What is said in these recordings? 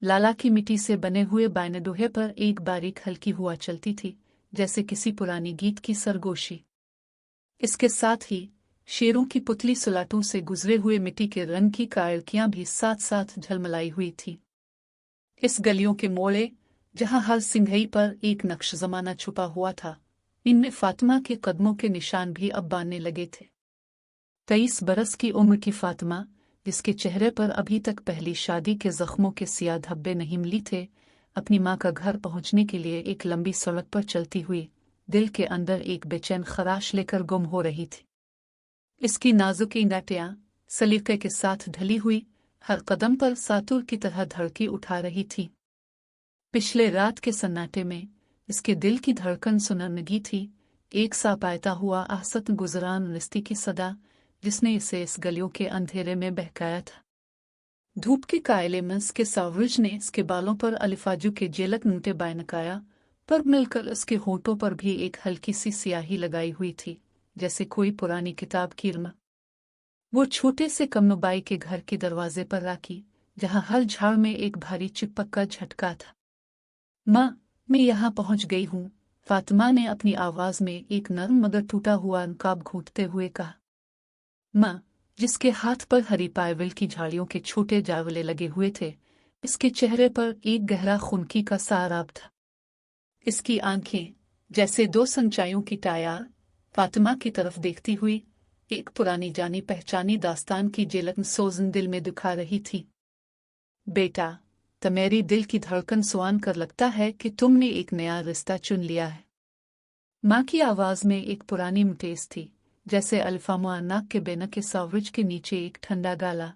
लाला की मिट्टी से बने हुए बाइनडोहे पर एक बारीक हल्की हुआ चलती थी, जैसे किसी पुरानी गीत की सरगोशी। इसके साथ ही शेरों की पुतली सुलाटों से गुजरे हुए मिट्टी के रंग की कायरकियां भी साथ साथ झलमलाई हुई थी। इस गलियों के मोड़े, जहां हर सिंघई पर एक नक्श जमाना छुपा हुआ था, इनमें फातिमा के कदमों के निशान भी अब बानने लगे थे। 23 बरस की उम्र की फातिमा, जिसके चेहरे पर अभी तक पहली शादी के जख्मों के सियाह धब्बे नहीं मिली थे, अपनी माँ का घर पहुंचने के लिए एक लंबी सड़क पर चलती हुई दिल के अंदर एक बेचैन खराश लेकर गुम हो रही थी। इसकी नाजुक ईंटें सलीके के साथ ढली हुई हर कदम पर सातुर की तरह धड़की उठा रही थी। पिछले रात के सन्नाटे में इसके दिल की धड़कन सुनरनगी थी, एक सा पायता हुआ आहसत गुजरान रिश्ती की सदा, जिसने इसे इस गलियों के अंधेरे में बहकाया था। धूप के कायले में इसके सावरिज ने इसके बालों पर अलिफाजू के जेलक नूटे बायनकाया, पर मिलकर उसके होठों पर भी एक हल्की सी स्याही लगाई हुई थी, जैसे कोई पुरानी किताब की इल्म। वो छोटे से कमनुबाई के घर के दरवाजे पर राखी, जहां हर झाड़ में एक भारी चिपक का झटका था। माँ, मैं यहाँ पहुँच गई हूँ, फातिमा ने अपनी आवाज में एक नरम मगर टूटा हुआ नकाब घूंटते हुए कहा। माँ, जिसके हाथ पर हरी पायविल की झाड़ियों के छोटे जावले लगे हुए थे, इसके चेहरे पर एक गहरा खुनकी का साराब था। इसकी आंखें, जैसे दो संचाइयों की टायार, फातिमा की तरफ देखती हुई एक पुरानी जानी पहचानी दास्तान की झलक सोजन दिल में दुखा रही थी। बेटा, तुम्हारी दिल की धड़कन सुआन कर लगता है कि तुमने एक नया रिश्ता चुन लिया है। माँ की आवाज में एक पुरानी मुटेस थी, जैसे अल्फामा नाक के बेना के सावरिज के नीचे एक ठंडा गाला।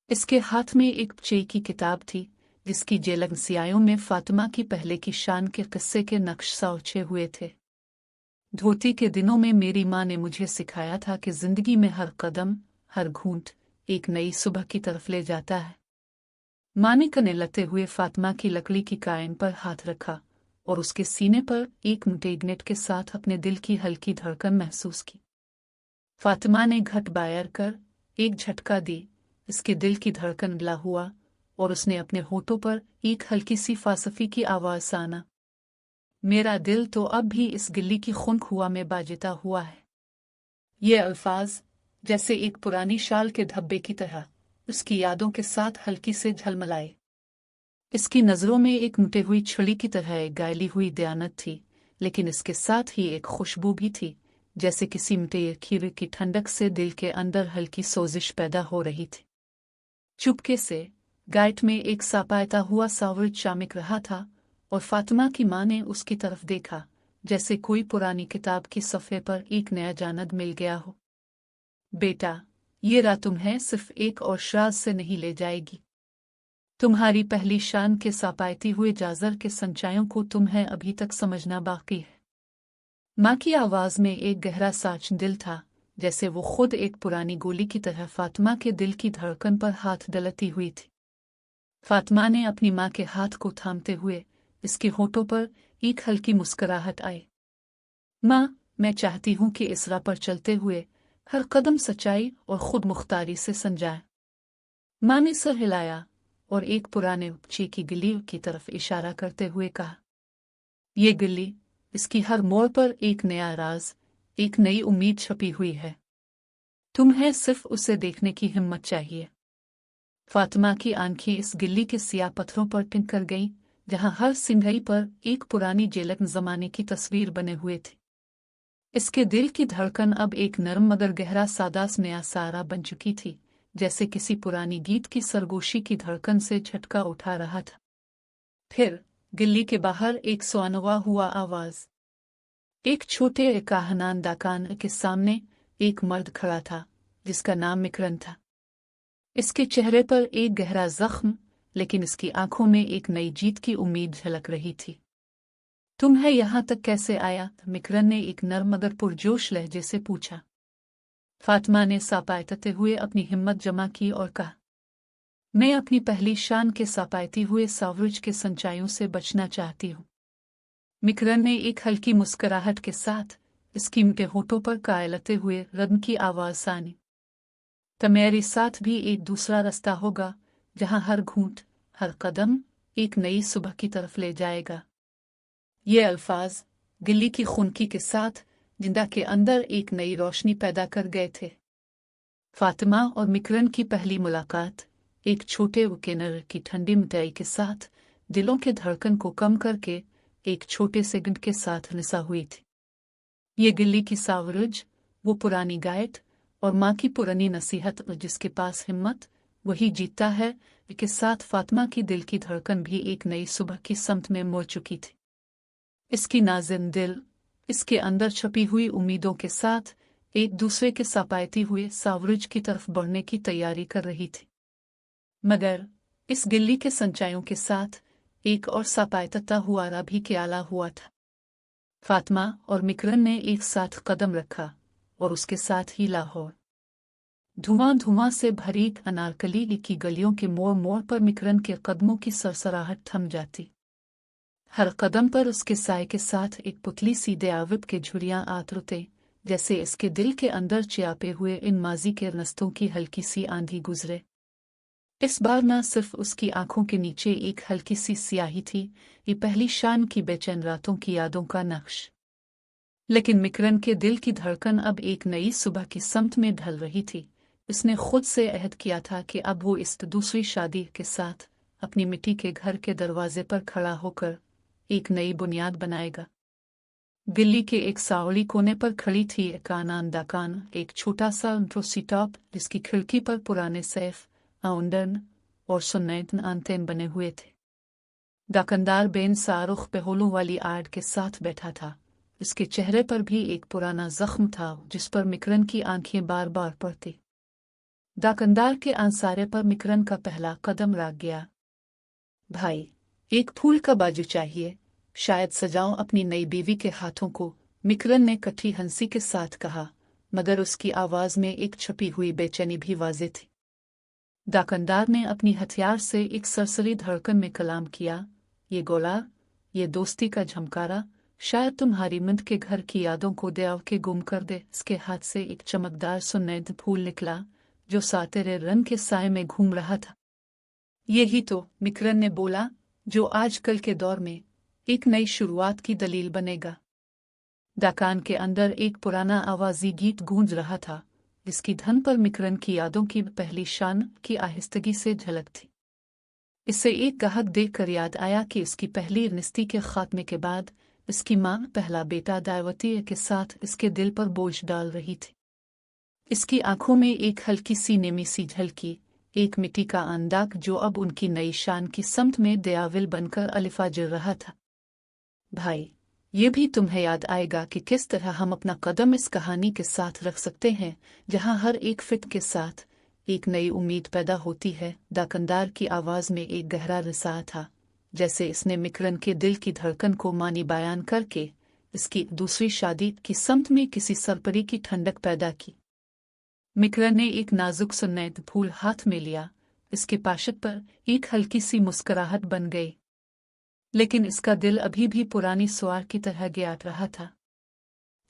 इसके हाथ में एक चे की किताब थी, जिसकी जेलग सियायों में फातिमा की पहले की शान के किस्से के नक्श साउचे हुए थे। धोती के दिनों में मेरी माँ ने मुझे सिखाया था कि जिंदगी में हर कदम, हर घूंट एक नई सुबह की तरफ ले जाता है। माँ ने कने लते हुए फातिमा की लकड़ी की कायन पर हाथ रखा और उसके सीने पर एक मुटेगनेट के साथ अपने दिल की हल्की धड़कन महसूस की। फातिमा ने घट बायर कर एक झटका दी, इसके दिल की धड़कन गिला हुआ और उसने अपने होठों पर एक हल्की सी फासफी की आवाज साना। मेरा दिल तो अब भी इस गिल्ली की खुनक हुआ में बाजिता हुआ है। ये अल्फाज, जैसे एक पुरानी शाल के धब्बे की तरह, उसकी यादों के साथ हल्की से झलमलाए। इसकी नज़रों में एक मुटे हुई छुरी की तरह एक गायली हुई दयानत थी, लेकिन इसके साथ ही एक खुशबू भी थी, जैसे किसी मुटे खीरे की ठंडक से दिल के अंदर हल्की सोजिश पैदा हो रही थी। चुपके से गाइट में एक सापायता हुआ सावरिज शामिक रहा था और फातिमा की माँ ने उसकी तरफ देखा, जैसे कोई पुरानी किताब की सफ़े पर एक नया जानद मिल गया हो। बेटा, ये रात तुम्हें सिर्फ एक और श्राज से नहीं ले जाएगी। तुम्हारी पहली शान के सापायती हुए जाजर के संचायों को तुम्हें अभी तक समझना बाकी है। माँ की आवाज में एक गहरा साच दिल था, जैसे वो खुद एक पुरानी गोली की तरह फातिमा के दिल की धड़कन पर हाथ डलती हुई थी। फातिमा ने अपनी माँ के हाथ को थामते हुए इसके होठों पर एक हल्की मुस्कुराहट आई। माँ, मैं चाहती हूँ कि इस राह पर चलते हुए हर कदम सच्चाई और खुद मुख्तारी से संजाए। माँ ने सर हिलाया और एक पुराने उपचे की गिल्ली की तरफ इशारा करते हुए कहा। ये गिल्ली, इसकी हर मोड़ पर एक नया राज, एक नई उम्मीद छपी हुई है। तुम्हें सिर्फ उसे देखने की हिम्मत चाहिए। फातिमा की आंखें इस गिल्ली के सियाह पत्थरों पर टिक कर गईं, जहां हर सिंघई पर एक पुरानी जेलक जमाने की तस्वीर बने हुए थे। इसके दिल की धड़कन अब एक नरम मगर गहरा सादास नया सारा बन चुकी थी, जैसे किसी पुरानी गीत की सरगोशी की धड़कन से झटका उठा रहा था। फिर गिल्ली के बाहर एक सुआनवा हुआ आवाज। एक छोटे काहनान दाकान के सामने एक मर्द खड़ा था, जिसका नाम मिकरन था। इसके चेहरे पर एक गहरा जख्म, लेकिन इसकी आंखों में एक नई जीत की उम्मीद झलक रही थी। तुम्हें यहाँ तक कैसे आया? मिकरन ने एक नर्म मगर पुरजोश लहजे से पूछा। फातिमा ने सापायते हुए अपनी हिम्मत जमा की और कहा, मैं अपनी पहली शान के सापायती हुए सावरिज के संचायों से बचना चाहती हूँ। मिकरन ने एक हल्की मुस्कुराहट के साथ इसकी मुटे होठों पर कायलते हुए रद्म की आवाज सानी। तुम्हारे साथ भी एक दूसरा रास्ता होगा, जहाँ हर घूंट, हर कदम एक नई सुबह की तरफ ले जाएगा। ये अल्फाज गिल्ली की खुनकी के साथ जिंदा के अंदर एक नई रोशनी पैदा कर गए थे। फातिमा और मिकरन की पहली मुलाकात एक छोटे वकेनर की ठंडी मिठाई के साथ दिलों के धड़कन को कम करके एक छोटे से गिंट के साथ निसा हुई थी। ये गिल्ली की सावरज, वो पुरानी गाइड और माँ की पुरानी नसीहत, जिसके पास हिम्मत वही जीतता है, के साथ फातिमा की दिल की धड़कन भी एक नई सुबह की समत में मुड़ चुकी थी। इसकी नाज़िम दिल इसके अंदर छपी हुई उम्मीदों के साथ एक दूसरे के सपायती हुए सावरज की तरफ बढ़ने की तैयारी कर रही थी। मगर इस गिल्ली के संचायों के साथ एक और सपायता हुआ भी के आला हुआ था। फातिमा और मिकरन ने एक साथ कदम रखा और उसके साथ ही लाहौर धुआं से भरी अनारकली की गलियों के मोड़ मोड़ पर मिकरन के कदमों की सरसराहट थम जाती। हर कदम पर उसके साय के साथ एक पुतली सी दयाविब के झुरियां आतरते, जैसे इसके दिल के अंदर चियापे हुए इन माजी के रस्तों की हल्की सी आंधी गुजरे। इस बार न सिर्फ उसकी आंखों के नीचे एक हल्की सी स्याही थी, ये पहली शाम की बेचैन रातों की यादों का नक्श। लेकिन मिकरन के दिल की धड़कन अब एक नई सुबह की समत में ढल रही थी। उसने खुद से अहद किया था कि अब वो इस दूसरी शादी के साथ अपनी मिट्टी के घर के दरवाजे पर खड़ा होकर एक नई बुनियाद बनाएगा। दिल्ली के एक सावली कोने पर खड़ी थी कानान एक छोटा सा ट्रोसीटॉप, जिसकी खिड़की पर पुराने सैफ आउंडन और सुन्नैतन आंतेन बने हुए थे। दुकानदार बेन सारुख पहोलों वाली आड़ के साथ बैठा था। उसके चेहरे पर भी एक पुराना जख्म था जिस पर मिकरन की आंखें बार बार पड़ती। दुकानदार के आंसारे पर मिकरन का पहला कदम रख गया। भाई, एक फूल का बाजू चाहिए, शायद सजाऊं अपनी नई बीवी के हाथों को, मिकरन ने कठी हंसी के साथ कहा, मगर उसकी आवाज में एक छपी हुई बेचैनी भी वाज़ेह थी। दुकानदार ने अपनी हथियार से एक सरसरी धड़कन में कलाम किया, ये गोला, ये दोस्ती का झमकारा शायद तुम्हारी मिंद के घर की यादों को देव के गुम कर दे। इसके हाथ से एक चमकदार सुन्नैद फूल निकला जो सातेरे रंग के साए में घूम रहा था। यही तो, मिकरन ने बोला, जो आजकल के दौर में एक नई शुरुआत की दलील बनेगा। दुकान के अंदर एक पुराना आवाजी गीत गूंज रहा था, जिसकी धन पर मिकरन की यादों की पहली शान की आहिस्तगी से झलक थी। इसे एक गाहक देखकर याद आया कि इसकी पहली निस्ती के खात्मे के बाद इसकी मां पहला बेटा दावती के साथ इसके दिल पर बोझ डाल रही थी। इसकी आंखों में एक हल्की सी नेमी सी झलकी, एक मिट्टी का अंदाज जो अब उनकी नई शान की समत में दयाविल बनकर अलिफा गिर रहा था। भाई, ये भी तुम्हें याद आएगा कि किस तरह हम अपना कदम इस कहानी के साथ रख सकते हैं, जहां हर एक फिट के साथ एक नई उम्मीद पैदा होती है। दुकानदार की आवाज में एक गहरा रिसाव था, जैसे इसने मिकरन के दिल की धड़कन को मानी बयान करके इसकी दूसरी शादी की समत में किसी सरपरी की ठंडक पैदा की। मिकरन ने एक नाजुक सुन्नैद फूल हाथ में लिया। इसके पाशत पर एक हल्की सी मुस्कुराहट बन गई, लेकिन इसका दिल अभी भी पुरानी सुआर की तरह ज्ञात रहा था।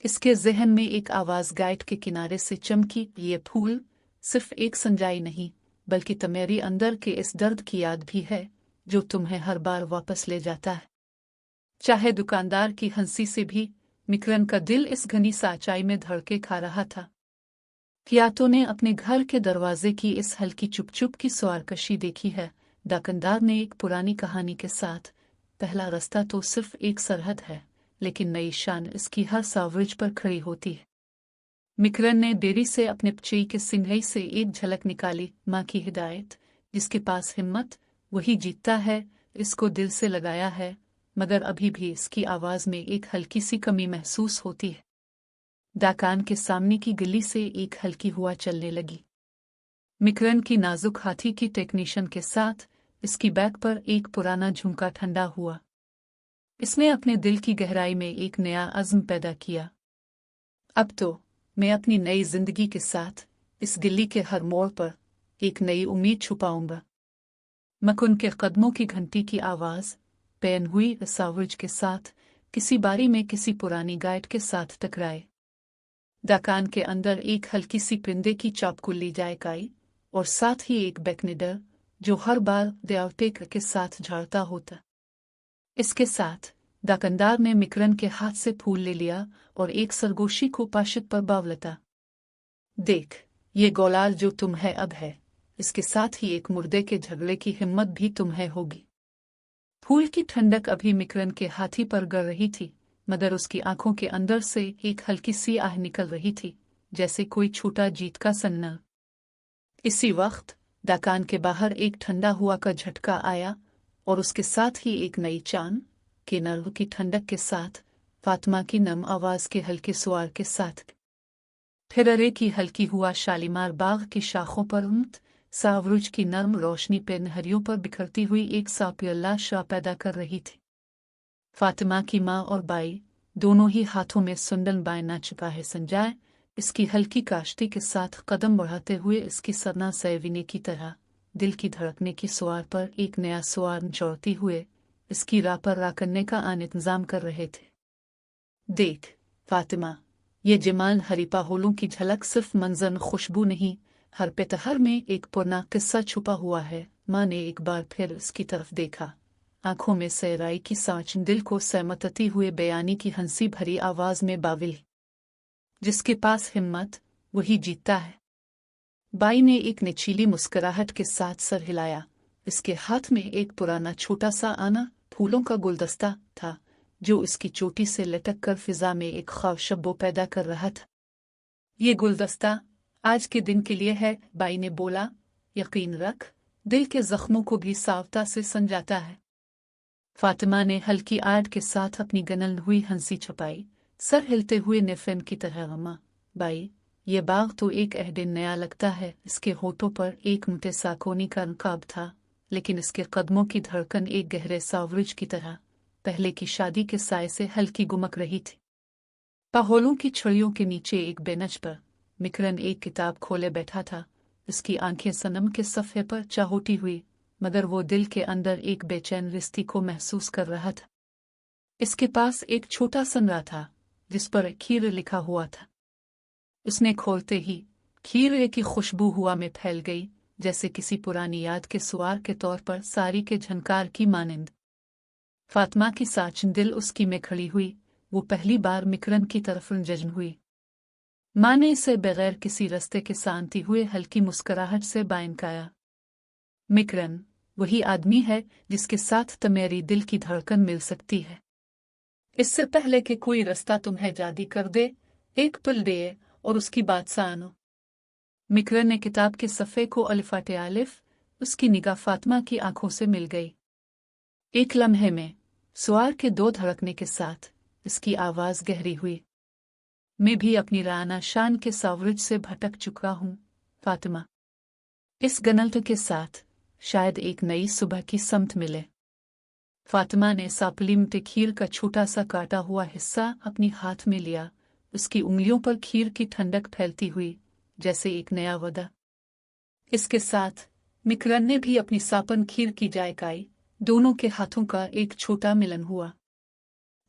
इसके ज़हन में एक आवाज़ गाइड के किनारे से चमकी, ये फूल सिर्फ एक संजाई नहीं, बल्कि तुम्हारी अंदर के इस दर्द की याद भी है जो तुम्हें हर बार वापस ले जाता है। चाहे दुकानदार की हंसी से भी मिकरन का दिल इस घनी सच्चाई में धड़के खा रहा था। कियातो ने अपने घर के दरवाजे की इस हल्की चुप की सुआरकशी देखी है। दुकानदार ने एक पुरानी कहानी के साथ, पहला रास्ता तो सिर्फ एक सरहद है, लेकिन नई शान इसकी हर सावरिज पर खड़ी होती है। मिकरन ने देरी से अपने पचई के सिंघई से एक झलक निकाली। माँ की हिदायत, जिसके पास हिम्मत वही जीतता है, इसको दिल से लगाया है, मगर अभी भी इसकी आवाज में एक हल्की सी कमी महसूस होती है। दुकान के सामने की गली से एक हल्की हवा चलने लगी। मिकरन की नाजुक हाथी की टेक्नीशियन के साथ इसकी बैक पर एक पुराना झुमका ठंडा हुआ। इसने अपने दिल की गहराई में एक नया अज़्म पैदा किया। अब तो मैं अपनी नई जिंदगी के साथ इस गिल्ली के हर मोड़ पर एक नई उम्मीद छुपाऊंगा। मकुन के कदमों की घंटी की आवाज पैन हुई सावरज के साथ किसी बारी में किसी पुरानी गाइड के साथ टकराए। दुकान के अंदर एक हल्की सी परिंदे की चापकुली जायकाई और साथ ही एक बैकनिडर जो हर बार देवते के साथ झाड़ता होता। इसके साथ दुकानदार ने मिकरन के हाथ से फूल ले लिया और एक सरगोशी को पाशित पर बावलता। देख, ये गोलाल जो तुम है अब है, इसके साथ ही एक मुर्दे के झगड़े की हिम्मत भी तुम्हें होगी। फूल की ठंडक अभी मिकरन के हाथी पर गिर रही थी, मगर उसकी आंखों के अंदर से एक हल्की सी आह निकल रही थी, जैसे कोई छोटा जीत का सन्ना। इसी वक्त दुकान के बाहर एक ठंडा हुआ का झटका आया और उसके साथ ही एक नई चांद के नर्व की ठंडक के साथ फातिमा की नम आवाज के हल्के स्वार के साथ फिररे की हल्की हुआ शालीमार बाग की शाखों पर सावरुज की नर्म रोशनी पे नहरियों पर बिखरती हुई एक सापियल्ला शाह पैदा कर रही थी। फातिमा की माँ और बाई दोनों ही हाथों में सुंदन बायना चुका है संजाए इसकी हल्की काश्ती के साथ कदम बढ़ाते हुए इसकी सरना सैविने की तरह दिल की धड़कने की स्वार पर एक नया स्वार जोड़ती हुए इसकी राह पर रा करने का इंतजाम कर रहे थे। देख फातिमा, ये जमाल हरीपा होलों की झलक सिर्फ मंजर खुशबू नहीं, हर पेतहर में एक पुराना किस्सा छुपा हुआ है। माँ ने एक बार फिर उसकी तरफ देखा, आंखों में सहराई की सांच, दिल को सहमतती हुए बयानी की हंसी भरी आवाज में बाविल, जिसके पास हिम्मत वही जीतता है। बाई ने एक निचीली मुस्कुराहट के साथ सर हिलाया। इसके हाथ में एक पुराना छोटा सा आना फूलों का गुलदस्ता था, जो इसकी चोटी से लटक कर फिजा में एक ख्वाब पैदा कर रहा था। ये गुलदस्ता आज के दिन के लिए है, बाई ने बोला। यकीन रख, दिल के जख्मों को भी सावता से संजाता है। फातिमा ने हल्की आड़ के साथ अपनी गनल हुई हंसी छुपाई, सर हिलते हुए नेफेन की तरह। अम्मा बाई, ये बाग तो एक दिन नया लगता है। इसके होठों पर एक मुटे साकोनी का नकाब था, लेकिन इसके कदमों की धड़कन एक गहरे सावरुज की तरह पहले की शादी के साय से हल्की गुमक रही थी। पहोलों की छड़ियों के नीचे एक बेंच पर मिकरन एक किताब खोले बैठा था। इसकी आंखें सनम के सफ़े पर चाहोटी हुई, मगर वो दिल के अंदर एक बेचैन रिश्ती को महसूस कर रहा था। इसके पास एक छोटा सनरा था जिस पर खीर लिखा हुआ था। उसने खोलते ही खीर की खुशबू हुआ में फैल गई, जैसे किसी पुरानी याद के सुवार के तौर पर सारी के झनकार की मानिंद। फातिमा की साच दिल उसकी में खड़ी हुई। वो पहली बार मिकरन की तरफ जज्न हुई। माँ ने इसे बगैर किसी रास्ते के शांति हुए हल्की मुस्कुराहट से बायन काया। मिकरन वही आदमी है जिसके साथ तुम्हारी दिल की धड़कन मिल सकती है। इससे पहले कि कोई रास्ता तुम्हें जादी कर दे, एक पल दे और उसकी बात सानो। मिकरन ने किताब के सफ़े को अलिफाटे आलिफ, उसकी निगाह फातिमा की आंखों से मिल गई। एक लम्हे में सुआर के दो धड़कने के साथ इसकी आवाज़ गहरी हुई। मैं भी अपनी राना शान के सावरुज से भटक चुका हूँ फातिमा। इस गनल्ट के साथ शायद एक नई सुबह की समत मिले। फातिमा ने सापलीम ते खीर का छोटा सा काटा हुआ हिस्सा अपनी हाथ में लिया, उसकी उंगलियों पर खीर की ठंडक फैलती हुई जैसे एक नया वदा। इसके साथ मिकरन ने भी अपनी सापन खीर की जायकाई। दोनों के हाथों का एक छोटा मिलन हुआ।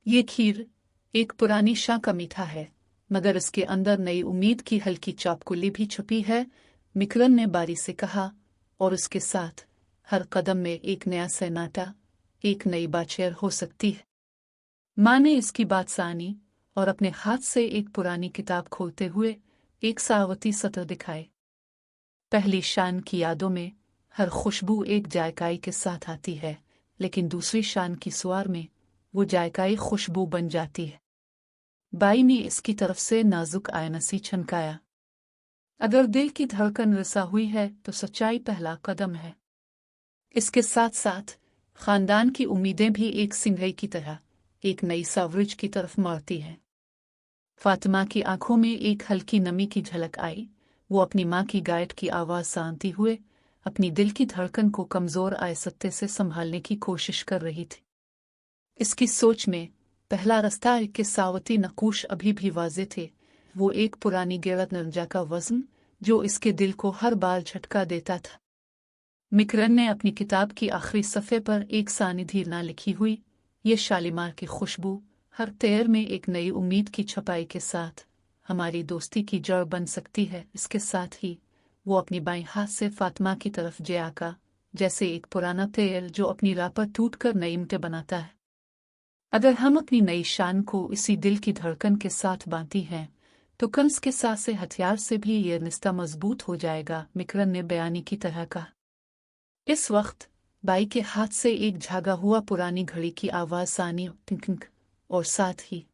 ये खीर एक पुरानी शाह का मीठा है, मगर इसके अंदर नई उम्मीद की हल्की चापकुली भी छुपी है, मिकरन ने बारी से कहा। और उसके साथ हर कदम में एक नया सन्नाटा, एक नई बाचेर हो सकती है। माँ ने इसकी बात सानी और अपने हाथ से एक पुरानी किताब खोलते हुए एक सावती सतर दिखाए। पहली शान की यादों में हर खुशबू एक जायकाई के साथ आती है, लेकिन दूसरी शान की सुआर में वो जायकाई खुशबू बन जाती है। बाई ने इसकी तरफ से नाजुक आयनसी छनकाया। अगर दिल की धड़कन रसा हुई है तो सच्चाई पहला कदम है। इसके साथ साथ खानदान की उम्मीदें भी एक सिंगई की तरह एक नई सावरुज की तरफ मारती हैं। फातिमा की आंखों में एक हल्की नमी की झलक आई। वो अपनी माँ की गाइड की आवाज़ शांति हुए अपनी दिल की धड़कन को कमज़ोर आयसत्ते से संभालने की कोशिश कर रही थी। इसकी सोच में पहला रास्ता के सावती नकूश अभी भी वाज़े थे। वो एक पुरानी गिरत नरजा का वज़न जो इसके दिल को हर बार झटका देता था। मिकरन ने अपनी किताब की आखिरी सफ़े पर एक सानिधी ना लिखी हुई, ये शालीमार की खुशबू हर तेर में एक नई उम्मीद की छपाई के साथ हमारी दोस्ती की जड़ बन सकती है। इसके साथ ही वो अपनी बाईं हाथ से फातिमा की तरफ जे आका जैसे एक पुराना तेल जो अपनी राह पर टूटकर नई ईंटें बनाता है। अगर हम अपनी नई शान को इसी दिल की धड़कन के साथ बांधती हैं तो कंस के साथ से हथियार से भी ये रिश्ता मजबूत हो जाएगा, मिकरन ने बयानी की तरह कहा। इस वक्त बाई के हाथ से एक झागा हुआ पुरानी घड़ी की आवाज आनी और साथ ही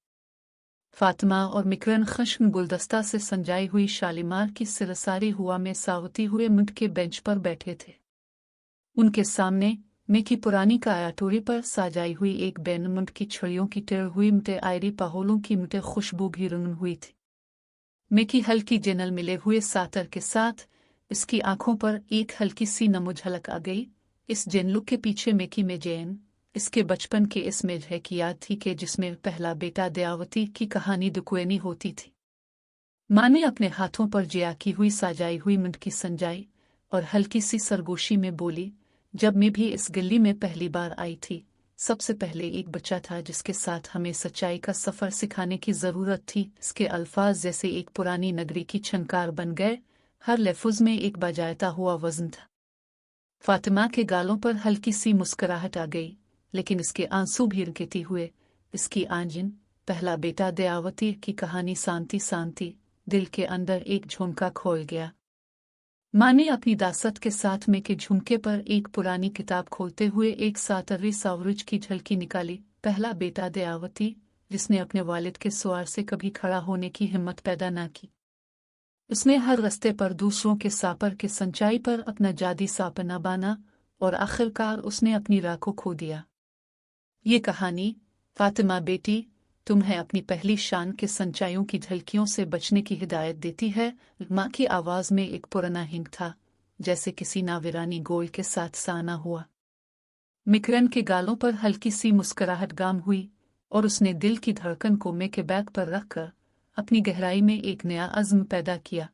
फातिमा और मिकरन खश्म गुलदस्ता से संजाई हुई शालीमार की सिरसारी हुआ में सावती हुए मिंट के बेंच पर बैठे थे। उनके सामने मेकी पुरानी कायाटोरी पर साजाई हुई एक बेनमुंड की छड़ियों की टेढ़ हुई मिटे आयरी पहोलों की मिटे खुशबू भी रंगन हुई थी। मेकी हल्की जेनल मिले हुए सातर के साथ इसकी आंखों पर एक हल्की सी नमो झलक आ गई। इस जेनलुक के पीछे मेकी में जैन इसके बचपन के इस मेजह की याद थी कि जिसमें पहला बेटा दयावती की कहानी दुकुएनी होती थी। माँ ने अपने हाथों पर जिया की हुई साजाई हुई मिंट की संजाई और हल्की सी सरगोशी में बोली, जब मैं भी इस गली में पहली बार आई थी सबसे पहले एक बच्चा था जिसके साथ हमें सच्चाई का सफर सिखाने की जरूरत थी। इसके अल्फाज जैसे एक पुरानी नगरी की छनकार बन गए, हर लफ्ज में एक बजायता हुआ वजन था। फातिमा के गालों पर हल्की सी मुस्कुराहट आ गई, लेकिन इसके आंसू भी रुकते हुए इसकी आंजिन पहला बेटा दयावती की कहानी शांति शांति दिल के अंदर एक झुमका खोल गया। माँ ने अपनी दासत के साथ में के झुमके पर एक पुरानी किताब खोलते हुए एक सातरी सावरुज की झलकी निकाली। पहला बेटा दयावती, जिसने अपने वालिद के सवार से कभी खड़ा होने की हिम्मत पैदा न की। उसने हर रास्ते पर दूसरों के सापर के संचाई पर अपना जादी सापना बाना और आखिरकार उसने अपनी राह को खो दिया। ये कहानी फातिमा बेटी तुम्हें अपनी पहली शान के संचाइयों की झलकियों से बचने की हिदायत देती है। माँ की आवाज में एक पुराना हिंग था, जैसे किसी नाविरानी गोल के साथ साना हुआ। मिकरन के गालों पर हल्की सी मुस्कुराहट गाम हुई और उसने दिल की धड़कन को मे के बैग पर रखकर अपनी गहराई में एक नया अज़्म पैदा किया।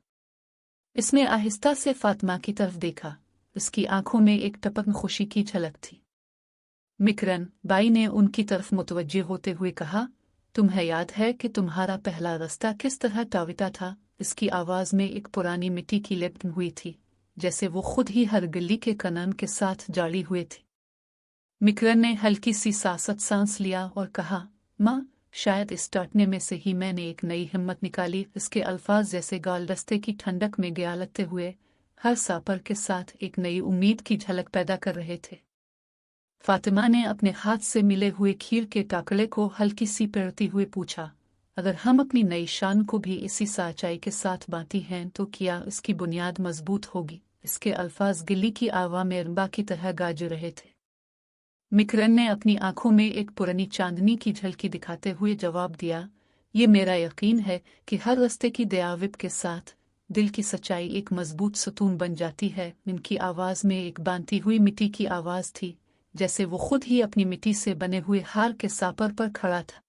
इसने आहिस्ता से फातिमा की तरफ देखा, उसकी आंखों में एक टपक खुशी की झलक थी। मिकरन बाई ने उनकी तरफ मुतवज्जे होते हुए कहा, तुम्हें याद है कि तुम्हारा पहला रास्ता किस तरह टाविता था? इसकी आवाज में एक पुरानी मिट्टी की लिपट हुई थी, जैसे वो खुद ही हर गली के कनन के साथ जाड़ी हुए थे। मिकरन ने हल्की सी सांस लिया और कहा, माँ, शायद इस टटने में से ही मैंने एक नई हिम्मत निकाली। इसके अल्फाज जैसे गालदस्ते की ठंडक में गयालते हुए हर सापर के साथ एक नई उम्मीद की झलक पैदा कर रहे थे। फातिमा ने अपने हाथ से मिले हुए खीर के टाकले को हल्की सी पेरती हुए पूछा, अगर हम अपनी नई शान को भी इसी सच्चाई के साथ बांटी हैं तो क्या इसकी बुनियाद मजबूत होगी? इसके अल्फाज गिल्ली की आवा में रंबा की तरह गाज रहे थे। मिकरन ने अपनी आंखों में एक पुरानी चांदनी की झलकी दिखाते हुए जवाब दिया, ये मेरा यकीन है कि हर रास्ते की दयाविब के साथ दिल की सच्चाई एक मजबूत सतून बन जाती है। इनकी आवाज में एक बांधती हुई मिट्टी की आवाज थी, जैसे वो खुद ही अपनी मिट्टी से बने हुए हार के सापर पर खड़ा था।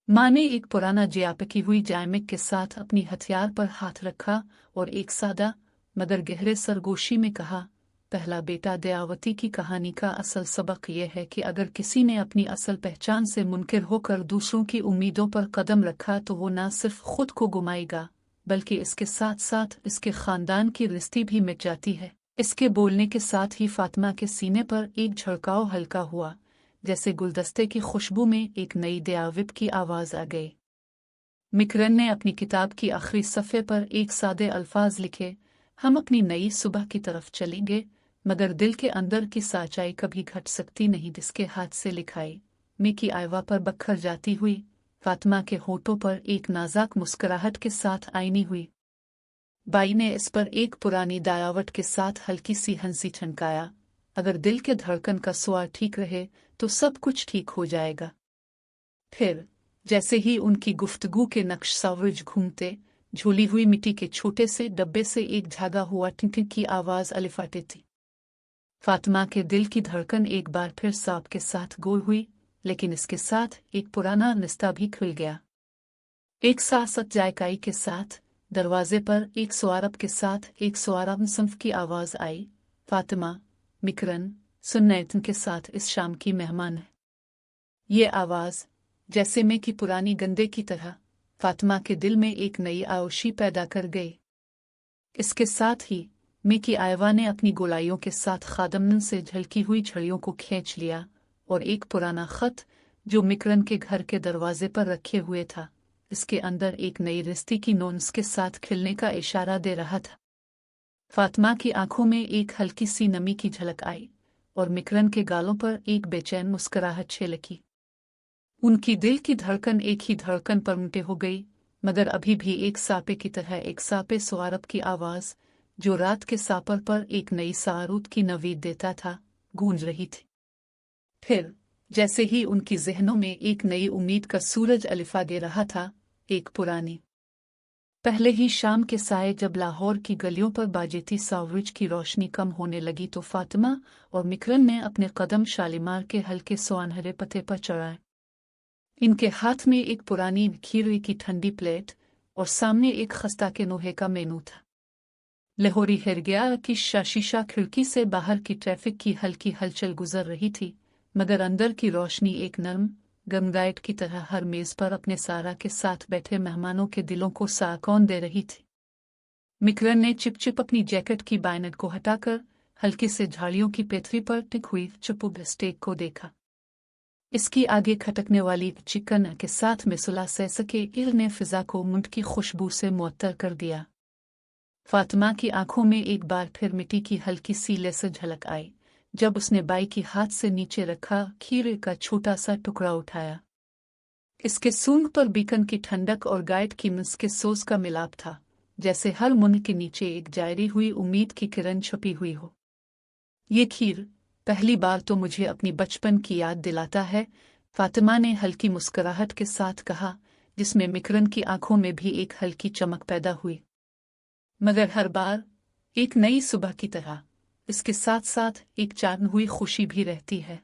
माँ ने एक पुराना जियापकी हुई जायमिक के साथ अपनी हथियार पर हाथ रखा और एक सादा मगर गहरे सरगोशी में कहा, पहला बेटा दयावती की कहानी का असल सबक यह है कि अगर किसी ने अपनी असल पहचान से मुनकिर होकर दूसरों की उम्मीदों पर कदम रखा तो वो न सिर्फ खुद को गुमाएगा बल्कि इसके साथ साथ इसके खानदान की रिश्ती भी मिट जाती है। इसके बोलने के साथ ही फातिमा के सीने पर एक झड़काव हल्का हुआ, जैसे गुलदस्ते की खुशबू में एक नई दयाविब की आवाज आ गई। मिकरन ने अपनी किताब की आखिरी सफ़े पर एक सादे अल्फाज लिखे, हम अपनी नई सुबह की तरफ चलेंगे मगर दिल के अंदर की सच्चाई कभी घट सकती नहीं। जिसके हाथ से लिखाई मिकी आयवा पर बखर जाती हुई फातिमा के होठों पर एक नाज़ुक मुस्कुराहट के साथ आईनी हुई। बाई ने इस पर एक पुरानी दायावट के साथ हल्की सी हंसी छनकाया, अगर दिल के धड़कन का स्वार ठीक रहे तो सब कुछ ठीक हो जाएगा। फिर जैसे ही उनकी गुफ्तगू के नक्श सावज घूमते, झूली हुई मिट्टी के छोटे से डब्बे से एक झागा हुआ टिंटिंग की आवाज अलिफाटे थी। फातिमा के दिल की धड़कन एक बार फिर सांप के साथ गोल हुई, लेकिन इसके साथ एक पुराना रिश्ता भी खुल गया। एक सासत जायकाई के साथ दरवाजे पर एक सवारब के साथ एक सवारब संफ की आवाज आई, फातिमा, मिकरन सुन्नैतन के साथ इस शाम की मेहमान है। ये आवाज जैसे में की पुरानी गंदे की तरह फातिमा के दिल में एक नई आयोशी पैदा कर गई। इसके साथ ही मिकी आयवा ने अपनी गोलाइयों के साथ खादमन से झलकी हुई छड़ियों को खींच लिया और एक पुराना खत जो मिकरन के घर के दरवाजे पर रखे हुए था, इसके अंदर एक नई रिश्ते की नोन्स के साथ खिलने का इशारा दे रहा था। फातिमा की आंखों में एक हल्की सी नमी की झलक आई और मिकरन के गालों पर एक बेचैन मुस्कुराहट छलकी। उनकी दिल की धड़कन एक ही धड़कन पर मुटे हो गई, मगर अभी भी एक सापे की तरह, एक सापे सुआरब की आवाज जो रात के सापर पर एक नई सारूद की नवीद देता था, गूंज रही थी। फिर जैसे ही उनकी ज़हनों में एक नई उम्मीद का सूरज अलिफा दे रहा था, एक पुरानी पहले ही शाम के साए जब लाहौर की गलियों पर बाजेती सावरुज की रोशनी कम होने लगी तो फातिमा और मिकरन ने अपने कदम शालीमार के हल्के सुनहरे पते पर चढ़ाए। इनके हाथ में एक पुरानी खीर की ठंडी प्लेट और सामने एक खस्ता के नोहे का मेनू था। लाहौरी हिरगिया की शीशा खिड़की से बाहर की ट्रैफिक की हल्की हलचल गुजर रही थी, मगर अंदर की रोशनी एक नर्म गमगाइट की तरह हर मेज पर अपने सारा के साथ बैठे मेहमानों के दिलों को साकौन दे रही थी। मिकरन ने चिप अपनी जैकेट की बायनट को हटाकर हल्के से झाड़ियों की पेथरी पर टिक हुई चुपुब स्टेक को देखा। इसकी आगे खटकने वाली चिकन के साथ मिसला से सके इल ने फिजा को मुंड की खुशबू से मुअत्तर कर दिया। फातिमा की आंखों में एक बार फिर मिट्टी की हल्की सी लेसे झलक आई जब उसने बाई की हाथ से नीचे रखा खीर का छोटा सा टुकड़ा उठाया। इसके सूंघ पर बीकन की ठंडक और गाइड की मुस्के सोस का मिलाप था, जैसे हर मुंह के नीचे एक जायरी हुई उम्मीद की किरण छुपी हुई हो। ये खीर पहली बार तो मुझे अपनी बचपन की याद दिलाता है, फातिमा ने हल्की मुस्कुराहट के साथ कहा, जिसमें मिकरन की आंखों में भी एक हल्की चमक पैदा हुई। मगर हर बार एक नई सुबह की तरह इसके साथ साथ एक चांद हुई खुशी भी रहती है।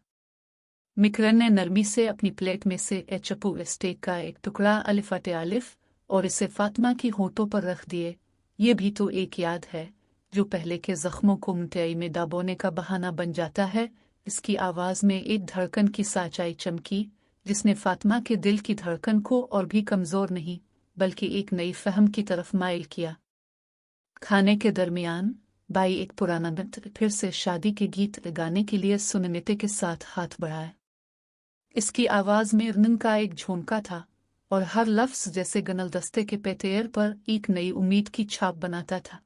मिकरन ने नरमी से अपनी प्लेट में से चपू स्टेक का एक टुकड़ा अलिफाटे आलिफ और इसे फातिमा की होंठों पर रख दिए। ये भी तो एक याद है जो पहले के जख्मों को मिठाई में दबोने का बहाना बन जाता है। इसकी आवाज में एक धड़कन की सच्चाई चमकी जिसने फातिमा के दिल की धड़कन को और भी कमजोर नहीं बल्कि एक नई फहम की तरफ माइल किया। खाने के दरमियान बाई एक पुराना मित्र फिर से शादी के गीत गाने के लिए सुननेते के साथ हाथ बढ़ाए। इसकी आवाज में रंग का एक झोंका था और हर लफ्ज जैसे गनलदस्ते के पेटेर पर एक नई उम्मीद की छाप बनाता था।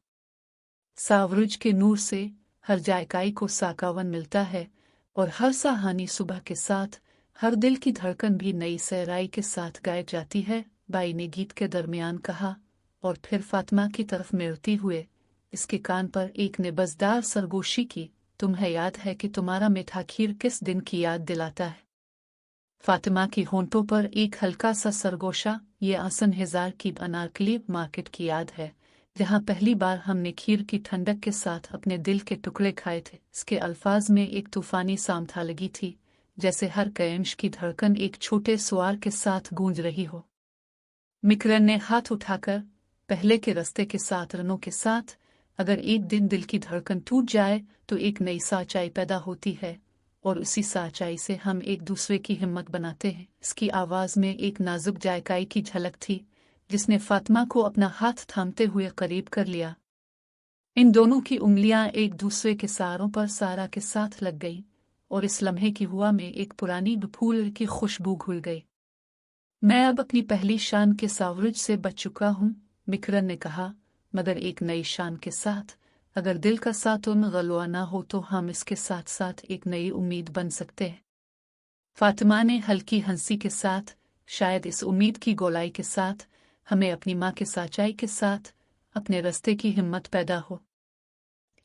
सावरुज के नूर से हर जायकाई को साकावन मिलता है और हर सहानी सुबह के साथ हर दिल की धड़कन भी नई सहराई के साथ गाई जाती है, बाई ने गीत के दरमियान कहा और फिर फातिमा की तरफ मेरती हुए इसके कान पर एक नेबजदार सरगोशी की, तुम्हें याद है कि तुम्हारा मीठा खीर किस दिन की याद दिलाता है। फातिमा की होंठों पर एक हल्का सा सरगोशा, ये आसन हजार की अनारकली मार्केट की याद है जहां पहली बार हमने खीर की ठंडक के साथ अपने दिल के टुकड़े खाए थे। इसके अल्फाज में एक तूफानी सामथा लगी थी, जैसे हर कयंश की धड़कन एक छोटे सुआर के साथ गूंज रही हो। मिकरन ने हाथ उठाकर पहले के रस्ते के साथ रनों के साथ, अगर एक दिन दिल की धड़कन टूट जाए तो एक नई सच्चाई पैदा होती है और उसी सच्चाई से हम एक दूसरे की हिम्मत बनाते हैं। इसकी आवाज में एक नाजुक जायकाई की झलक थी जिसने फातिमा को अपना हाथ थामते हुए करीब कर लिया। इन दोनों की उंगलियां एक दूसरे के सारों पर सारा के साथ लग गईं और इस लम्हे की हुआ में एक पुरानी फूल की खुशबू घुल गई। मैं अब अपनी पहली शान के सावरुज से बच चुका हूं, मिकरन ने कहा, मगर एक नई शान के साथ। अगर दिल का साथ उन गलवा ना हो तो हम इसके साथ साथ एक नई उम्मीद बन सकते हैं। फातिमा ने हल्की हंसी के साथ, शायद इस उम्मीद की गोलाई के साथ हमें अपनी माँ के सच्चाई के साथ अपने रास्ते की हिम्मत पैदा हो।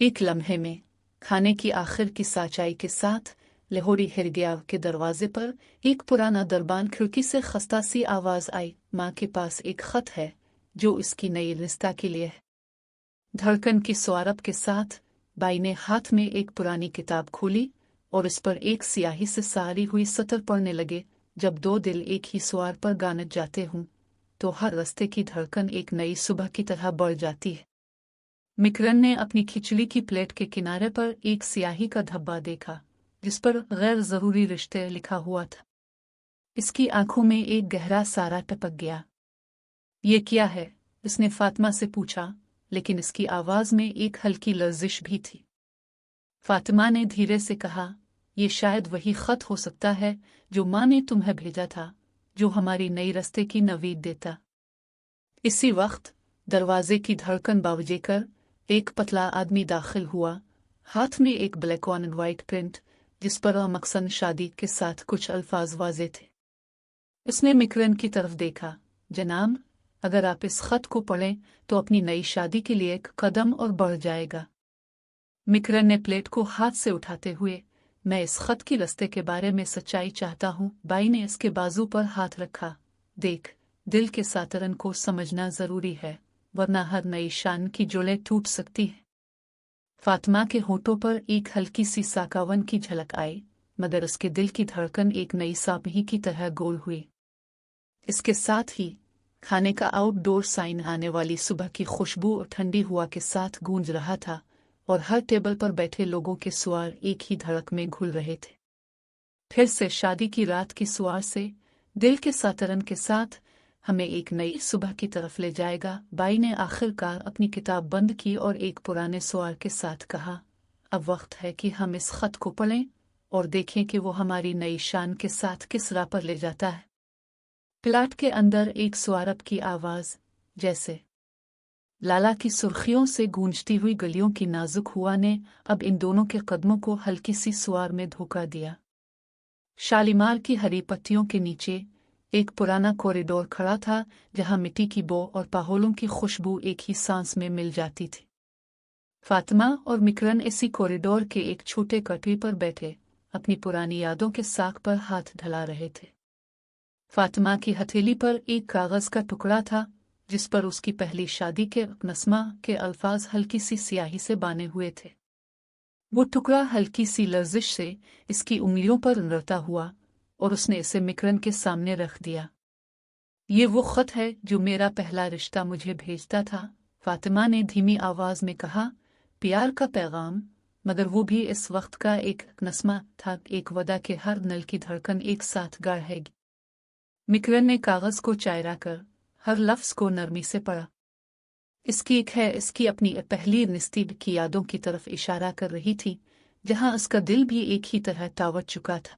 एक लम्हे में खाने की आखिर की सच्चाई के साथ लाहौरी हिरगिया के दरवाजे पर एक पुराना दरबान खिड़की से खस्ता सी आवाज आई, माँ के पास एक खत है जो इसकी नई रिश्ता के लिए है। धड़कन की स्वारब के साथ बाई ने हाथ में एक पुरानी किताब खोली और इस पर एक स्याही से सारी हुई सतर पढ़ने लगे। जब दो दिल एक ही स्वार पर गाने जाते हों तो हर रास्ते की धड़कन एक नई सुबह की तरह बढ़ जाती है। मिकरन ने अपनी खिचड़ी की प्लेट के किनारे पर एक स्याही का धब्बा देखा जिस पर गैर जरूरी रिश्ते लिखा हुआ था। इसकी आंखों में एक गहरा सारा टपक गया। ये क्या है? उसने फातिमा से पूछा, लेकिन इसकी आवाज़ में एक हल्की लर्जिश भी थी। फातिमा ने धीरे से कहा, ये शायद वही खत हो सकता है जो माँ ने तुम्हें भेजा था, जो हमारी नई रास्ते की नवीद देता। इसी वक्त दरवाजे की धड़कन बावजेकर एक पतला आदमी दाखिल हुआ, हाथ में एक ब्लैक एंड व्हाइट प्रिंट जिस पर मकसद शादी के साथ कुछ अल्फाज वाजे थे। उसने मिकरन की तरफ देखा। जनाब, अगर आप इस खत को पढ़ें तो अपनी नई शादी के लिए एक कदम और बढ़ जाएगा। मिकरन ने प्लेट को हाथ से उठाते हुए, मैं इस खत की रास्ते के बारे में सच्चाई चाहता हूँ। बाई ने इसके बाजू पर हाथ रखा। देख, दिल के सातरन को समझना जरूरी है, वरना हर नई शान की जोड़ें टूट सकती है। फातिमा के होठों पर एक हल्की सी साकावन की झलक आई, मगर उसके दिल की धड़कन एक नई सापही की तरह गोल हुई। इसके साथ ही खाने का आउटडोर साइन आने वाली सुबह की खुशबू और ठंडी हवा के साथ गूंज रहा था, और हर टेबल पर बैठे लोगों के सुआर एक ही धड़क में घुल रहे थे। फिर से शादी की रात की सुआर से दिल के सातरन के साथ हमें एक नई सुबह की तरफ ले जाएगा। बाई ने आखिरकार अपनी किताब बंद की और एक पुराने सुआर के साथ कहा, अब वक्त है कि हम इस खत को पढ़ें और देखें कि वो हमारी नई शान के साथ किस राह पर ले जाता है। प्लाट के अंदर एक सुआरब की आवाज, जैसे लाला की सुर्खियों से गूंजती हुई गलियों की नाजुक हुआ ने अब इन दोनों के कदमों को हल्की सी सुआर में धोखा दिया। शालीमार की हरी पत्तियों के नीचे एक पुराना कॉरिडोर खड़ा था, जहां मिट्टी की बो और पाहोलों की खुशबू एक ही सांस में मिल जाती थी। फातिमा और मिकरन इसी कॉरिडोर के एक छोटे कटवी पर बैठे अपनी पुरानी यादों के साक पर हाथ ढला रहे थे। फातिमा की हथेली पर एक कागज का टुकड़ा था, जिस पर उसकी पहली शादी के नस्मा के अल्फाज हल्की सी स्याही से बाने हुए थे। वो टुकड़ा हल्की सी लर्जिश से इसकी उंगलियों पर उड़ता हुआ, और उसने इसे मिकरन के सामने रख दिया। ये वो खत है जो मेरा पहला रिश्ता मुझे भेजता था, फातिमा ने धीमी आवाज में कहा। प्यार का पैगाम, मगर वो भी इस वक्त का एक नस्मा था, एक वदा के हर नल की धड़कन एक साथ गाढ़ेगी। मिकरन ने कागज को चायरा कर हर लफ्ज को नरमी से पढ़ा। इसकी एक है, इसकी अपनी पहली निस्तीब की यादों की तरफ इशारा कर रही थी, जहां उसका दिल भी एक ही तरह टावट चुका था।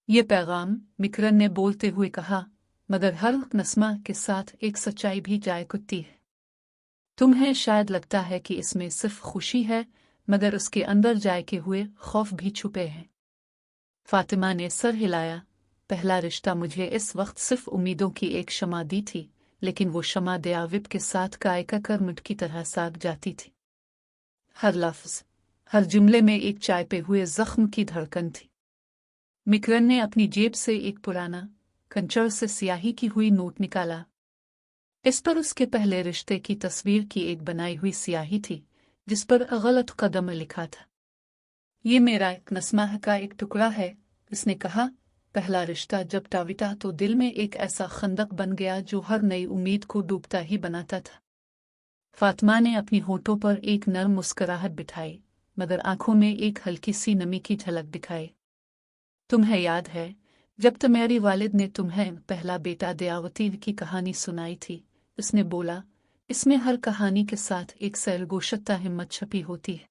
ये पैगाम, मिकरन ने बोलते हुए कहा, मगर हर नस्मा के साथ एक सच्चाई भी जाए कुत्ती है। तुम्हें शायद लगता है कि इसमें सिर्फ खुशी है, मगर उसके अंदर जाए के हुए खौफ भी छुपे हैं। फातिमा ने सर हिलाया। पहला रिश्ता मुझे इस वक्त सिर्फ उम्मीदों की एक शमा दी थी, लेकिन वो शमा दयाविब के साथ कायका कर मुठ की तरह साग जाती थी। हर लफ्ज, हर जुमले में एक चाय पे हुए जख्म की धड़कन थी। मिकरन ने अपनी जेब से एक पुराना कंचर से स्याही की हुई नोट निकाला। इस पर उसके पहले रिश्ते की तस्वीर की एक बनाई हुई स्याही थी, जिस पर गलत कदम लिखा था। ये मेरा एक नस्मा का एक टुकड़ा है, उसने कहा। पहला रिश्ता जब टाविटा तो दिल में एक ऐसा खंदक बन गया जो हर नई उम्मीद को डूबता ही बनाता था। फातिमा ने अपनी होठों पर एक नर्म मुस्कुराहट बिठाई, मगर आंखों में एक हल्की सी नमी की झलक दिखाई। तुम्हें याद है जब तुम्हारी वालिद ने तुम्हें पहला बेटा दयावती की कहानी सुनाई थी? उसने बोला, इसमें हर कहानी के साथ एक सैलगोशता हिम्मत छपी होती है।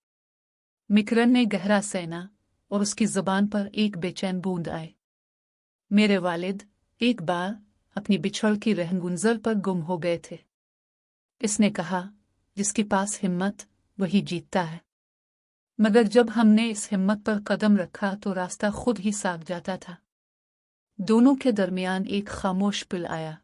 मिकरन ने गहरा सहना और उसकी जुबान पर एक बेचैन बूंद आए। मेरे वालिद एक बार अपनी बिछड़ की रहगुंजर पर गुम हो गए थे। इसने कहा, जिसके पास हिम्मत वही जीतता है। मगर जब हमने इस हिम्मत पर कदम रखा तो रास्ता खुद ही साफ जाता था। दोनों के दरमियान एक खामोश पुल आया।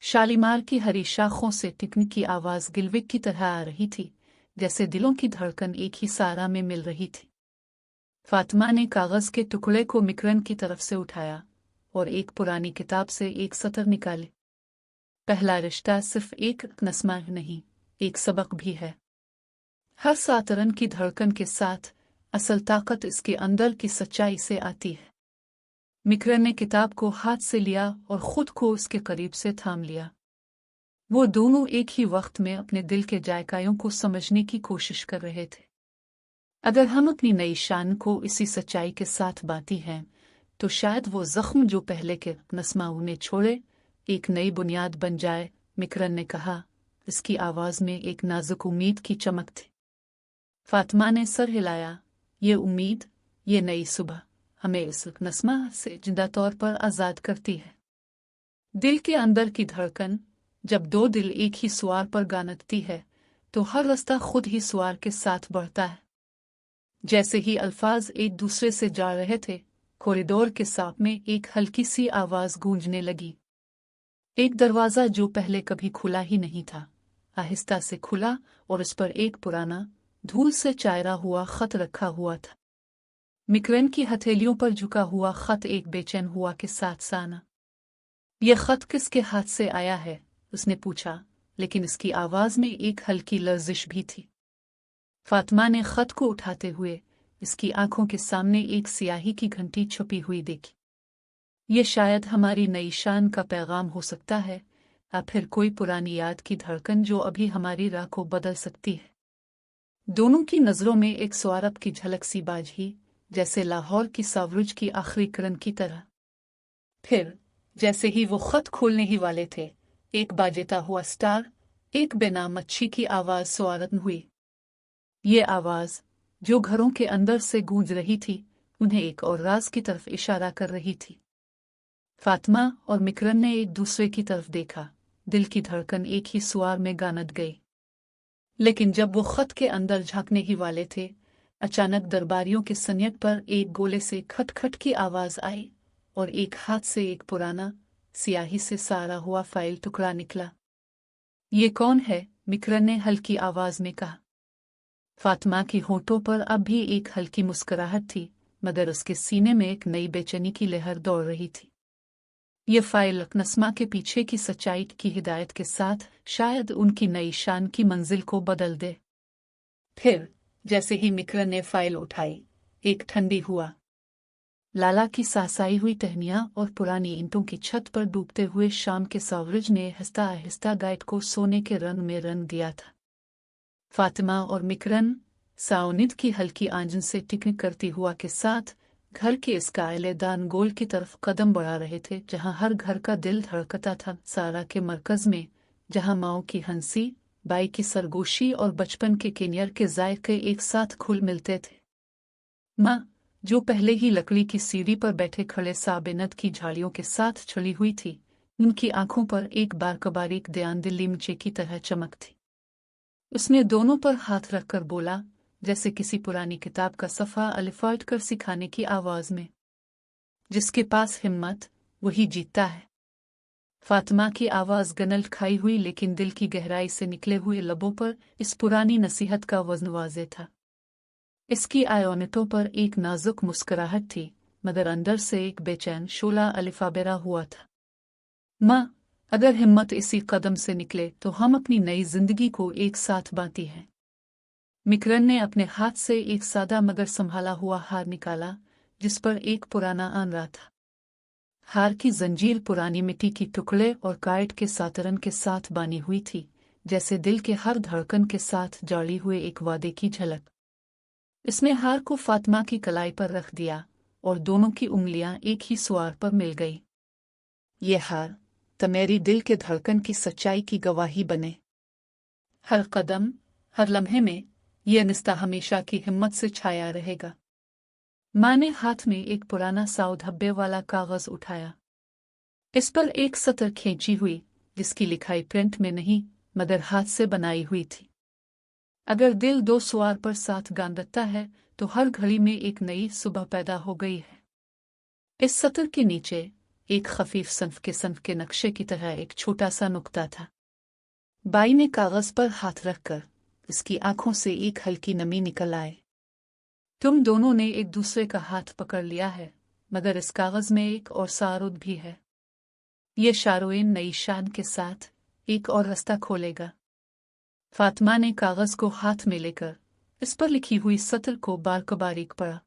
शालीमार की हरी शाखों से टिकने की आवाज गिलविक की तरह आ रही थी, जैसे दिलों की धड़कन एक ही सारा में मिल रही थी। फातिमा ने कागज के टुकड़े को मिकरन की तरफ से उठाया और एक पुरानी किताब से एक सतर निकाले। पहला रिश्ता सिर्फ एक नस्मा नहीं, एक सबक भी है। हर सातरन की धड़कन के साथ असल ताकत इसके अंदर की सच्चाई से आती है। मिकरन ने किताब को हाथ से लिया और खुद को उसके करीब से थाम लिया। वो दोनों एक ही वक्त में अपने दिल के जायकाओं को समझने की कोशिश कर रहे थे। अगर हम अपनी नई शान को इसी सच्चाई के साथ बांटी हैं, तो शायद वो जख्म जो पहले के नस्मा उन्हें छोड़े एक नई बुनियाद बन जाए। मिकरन ने कहा, इसकी आवाज़ में एक नाजुक उम्मीद की चमक थी। फातिमा ने सर हिलाया। ये उम्मीद, ये नई सुबह हमें इस नस्मा से जिंदा तौर पर आज़ाद करती है। दिल के अंदर की धड़कन, जब दो दिल एक ही सुआर पर गानती है तो हर रास्ता खुद ही सुआर के साथ बढ़ता है। जैसे ही अल्फाज एक दूसरे से जा रहे थे, कॉरिडोर के साथ में एक हल्की सी आवाज़ गूंजने लगी। एक दरवाज़ा जो पहले कभी खुला ही नहीं था, आहिस्ता से खुला और उस पर एक पुराना, धूल से चायरा हुआ खत रखा हुआ था। मिकरन की हथेलियों पर झुका हुआ खत एक बेचैन हुआ के साथ साना। यह खत किसके हाथ से आया है? उसने पूछा, लेकिन इसकी आवाज़ में एक हल्की लर्जिश भी थी। फातिमा ने खत को उठाते हुए इसकी आंखों के सामने एक स्याही की घंटी छुपी हुई देखी। ये शायद हमारी नई शान का पैगाम हो सकता है, या फिर कोई पुरानी याद की धड़कन जो अभी हमारी राह को बदल सकती है। दोनों की नज़रों में एक स्वारब की झलक सी बाझी, जैसे लाहौर की सावरुज की आखिरी किरण की तरह। फिर जैसे ही वो खत खोलने ही वाले थे, एक बाजेता हुआ स्टार, एक बेनाम मच्छी की आवाज़ स्वारन हुई। ये आवाज़, जो घरों के अंदर से गूंज रही थी, उन्हें एक और राज की तरफ इशारा कर रही थी। फातिमा और मिकरन ने एक दूसरे की तरफ देखा, दिल की धड़कन एक ही सुआर में गानत गई। लेकिन जब वो खत के अंदर झांकने ही वाले थे, अचानक दरबारियों के सन्यक पर एक गोले से खटखट की आवाज़ आई और एक हाथ से एक पुराना, स्याही से सारा हुआ फाइल टुकड़ा निकला। ये कौन है? मिकरन ने हल्की आवाज़ में कहा। फातिमा की होठों पर अब भी एक हल्की मुस्कुराहट थी, मगर उसके सीने में एक नई बेचैनी की लहर दौड़ रही थी। ये फाइल नस्मा के पीछे की सच्चाई की हिदायत के साथ शायद उनकी नई शान की मंजिल को बदल दे। फिर जैसे ही मिकरन ने फाइल उठाई, एक ठंडी हुआ, लाला की सासाई हुई टहनियां और पुरानी ईंटों की छत पर डूबते हुए शाम के सावरज ने आहिस्ता आहिस्ता गाइड को सोने के रंग में रंग दिया था। फातिमा और मिकरन साउनिद की हल्की आंजन से टिकनिक करती हुआ के साथ घर के इस कायलेदान गोल की तरफ कदम बढ़ा रहे थे, जहां हर घर का दिल धड़कता था। सारा के मरकज में, जहां माओ की हंसी, बाई की सरगोशी और बचपन के केनियर के जायके एक साथ घुल मिलते थे। माँ, जो पहले ही लकड़ी की सीढ़ी पर बैठे खड़े साबिनत की झाड़ियों के साथ छली हुई थी, उनकी आंखों पर एक बारीक ध्यान दिल्ली मिर्चे की तरह चमक थी। उसने दोनों पर हाथ रखकर बोला, जैसे किसी पुरानी किताब का सफ़ा अलिफाट कर सिखाने की आवाज़ में, जिसके पास हिम्मत, वही जीतता है। फातिमा की आवाज़ गनल खाई हुई, लेकिन दिल की गहराई से निकले हुए लबों पर इस पुरानी नसीहत का वज़न वाज़े था। इसकी आयोनतों पर एक नाजुक मुस्कुराहट थी, मगर अंदर से एक बेचैन शोला अलिफाबेरा हुआ था। माँ, अगर हिम्मत इसी कदम से निकले तो हम अपनी नई जिंदगी को एक साथ बांटी हैं। मिकरन ने अपने हाथ से एक सादा मगर संभाला हुआ हार निकाला, जिस पर एक पुराना आंवला था। हार की जंजीर पुरानी मिट्टी की टुकड़े और काइट के सातरन के साथ बानी हुई थी, जैसे दिल के हर धड़कन के साथ जाड़ी हुए एक वादे की झलक। इसने हार को फातिमा की कलाई पर रख दिया और दोनों की उंगलियां एक ही सुआर पर मिल गई। ये हार तो मेरी दिल के धड़कन की सच्चाई की गवाही बने। हर कदम, हर लम्हे में यह निस्ता हमेशा की हिम्मत से छाया रहेगा। माँ ने हाथ में एक पुराना साउ धब्बे वाला कागज उठाया। इस पर एक सतर खींची हुई, जिसकी लिखाई प्रिंट में नहीं मगर हाथ से बनाई हुई थी। अगर दिल दो सुआर पर साथ गांदता है तो हर घड़ी में एक नई सुबह पैदा हो गई है। इस सतर के नीचे एक खफीफ सन्फ के नक्शे की तरह एक छोटा सा नुक्ता था। बाई ने कागज पर हाथ रखकर इसकी आंखों से एक हल्की नमी निकल आए। तुम दोनों ने एक दूसरे का हाथ पकड़ लिया है, मगर इस कागज में एक और सारुद भी है। ये शारोइन नई शान के साथ एक और रास्ता खोलेगा। फातिमा ने कागज को हाथ में लेकर इस पर लिखी हुई सतर को बारीक पढ़ा।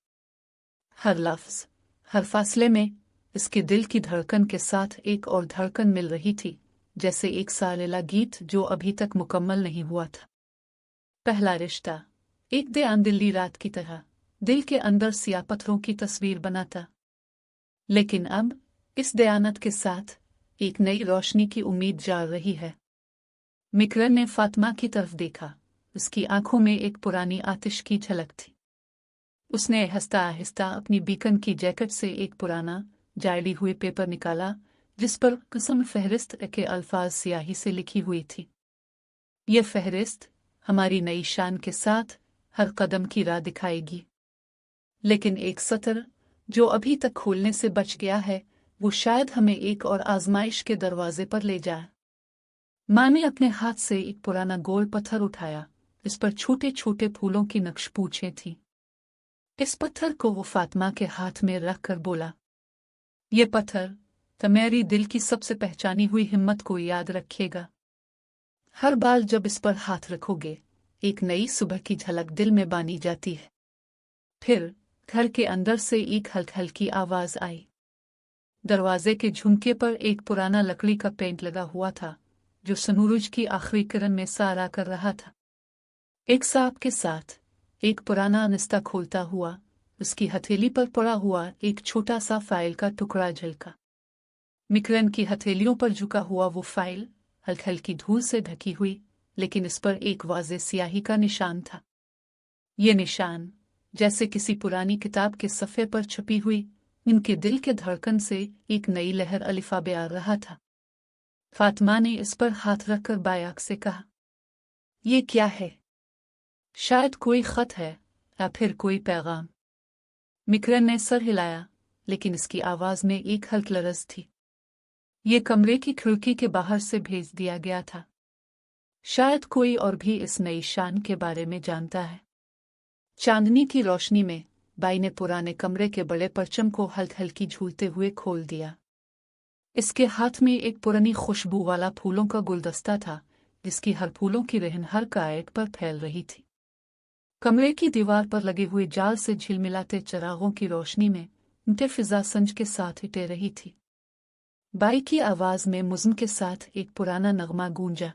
हर लफ्ज, हर फासले में इसके दिल की धड़कन के साथ एक और धड़कन मिल रही थी, जैसे एक सालिला गीत जो अभी तक मुकम्मल नहीं हुआ था। पहला रिश्ता एक दयान दिल्ली रात की तरह दिल के अंदर सिया पत्थरों की तस्वीर बनाता, लेकिन अब इस दयानत के साथ एक नई रोशनी की उम्मीद जाग रही है। मिकरर ने फातिमा की तरफ देखा। उसकी आंखों में एक पुरानी आतिश की झलक थी। उसने आहिस्ता आहिस्ता अपनी बीकन की जैकेट से एक पुराना जायली हुए पेपर निकाला, जिस पर कसम फहरिस्त के अल्फाज स्याही से लिखी हुई थी। ये फहरिस्त हमारी नई शान के साथ हर कदम की राह दिखाएगी, लेकिन एक सतर जो अभी तक खोलने से बच गया है, वो शायद हमें एक और आजमाइश के दरवाजे पर ले जाए। माँ ने अपने हाथ से एक पुराना गोल पत्थर उठाया, इस पर छोटे छोटे फूलों की नक्श पूछें थी। इस पत्थर को वो फातिमा के हाथ में रख कर बोला, ये पत्थर तुम्हारी दिल की सबसे पहचानी हुई हिम्मत को याद रखेगा। हर बार जब इस पर हाथ रखोगे, एक नई सुबह की झलक दिल में बानी जाती है। फिर घर के अंदर से एक हल्की आवाज आई। दरवाजे के झुमके पर एक पुराना लकड़ी का पेंट लगा हुआ था, जो सूरज की आखिरी किरण में सारा कर रहा था। एक सांप के साथ एक पुराना निस्ता खोलता हुआ उसकी हथेली पर पड़ा हुआ एक छोटा सा फाइल का टुकड़ा झलका। मिकरन की हथेलियों पर झुका हुआ वो फाइल हल्की धूल से ढकी हुई, लेकिन इस पर एक वाज़ेह स्याही का निशान था। ये निशान जैसे किसी पुरानी किताब के सफ़े पर छपी हुई इनके दिल के धड़कन से एक नई लहर अलिफा आ रहा था। फातिमा ने इस पर हाथ रखकर बायाक से कहा, ये क्या है? शायद कोई खत है या फिर कोई पैगाम। मिकरन ने सर हिलाया, लेकिन इसकी आवाज में एक हल्की लरज थी। ये कमरे की खिड़की के बाहर से भेज दिया गया था। शायद कोई और भी इस नई शान के बारे में जानता है। चांदनी की रोशनी में बाई ने पुराने कमरे के बड़े परचम को हल्की झूलते हुए खोल दिया। इसके हाथ में एक पुरानी खुशबू वाला फूलों का गुलदस्ता था, जिसकी हर फूलों की रहन हर कायक पर फैल रही थी। कमरे की दीवार पर लगे हुए जाल से झिलमिलाते चिरागों की रोशनी में ऊँटे फिजा संज के साथ हिटे रही थी। बाई की आवाज में मुज़्म के साथ एक पुराना नगमा गूंजा।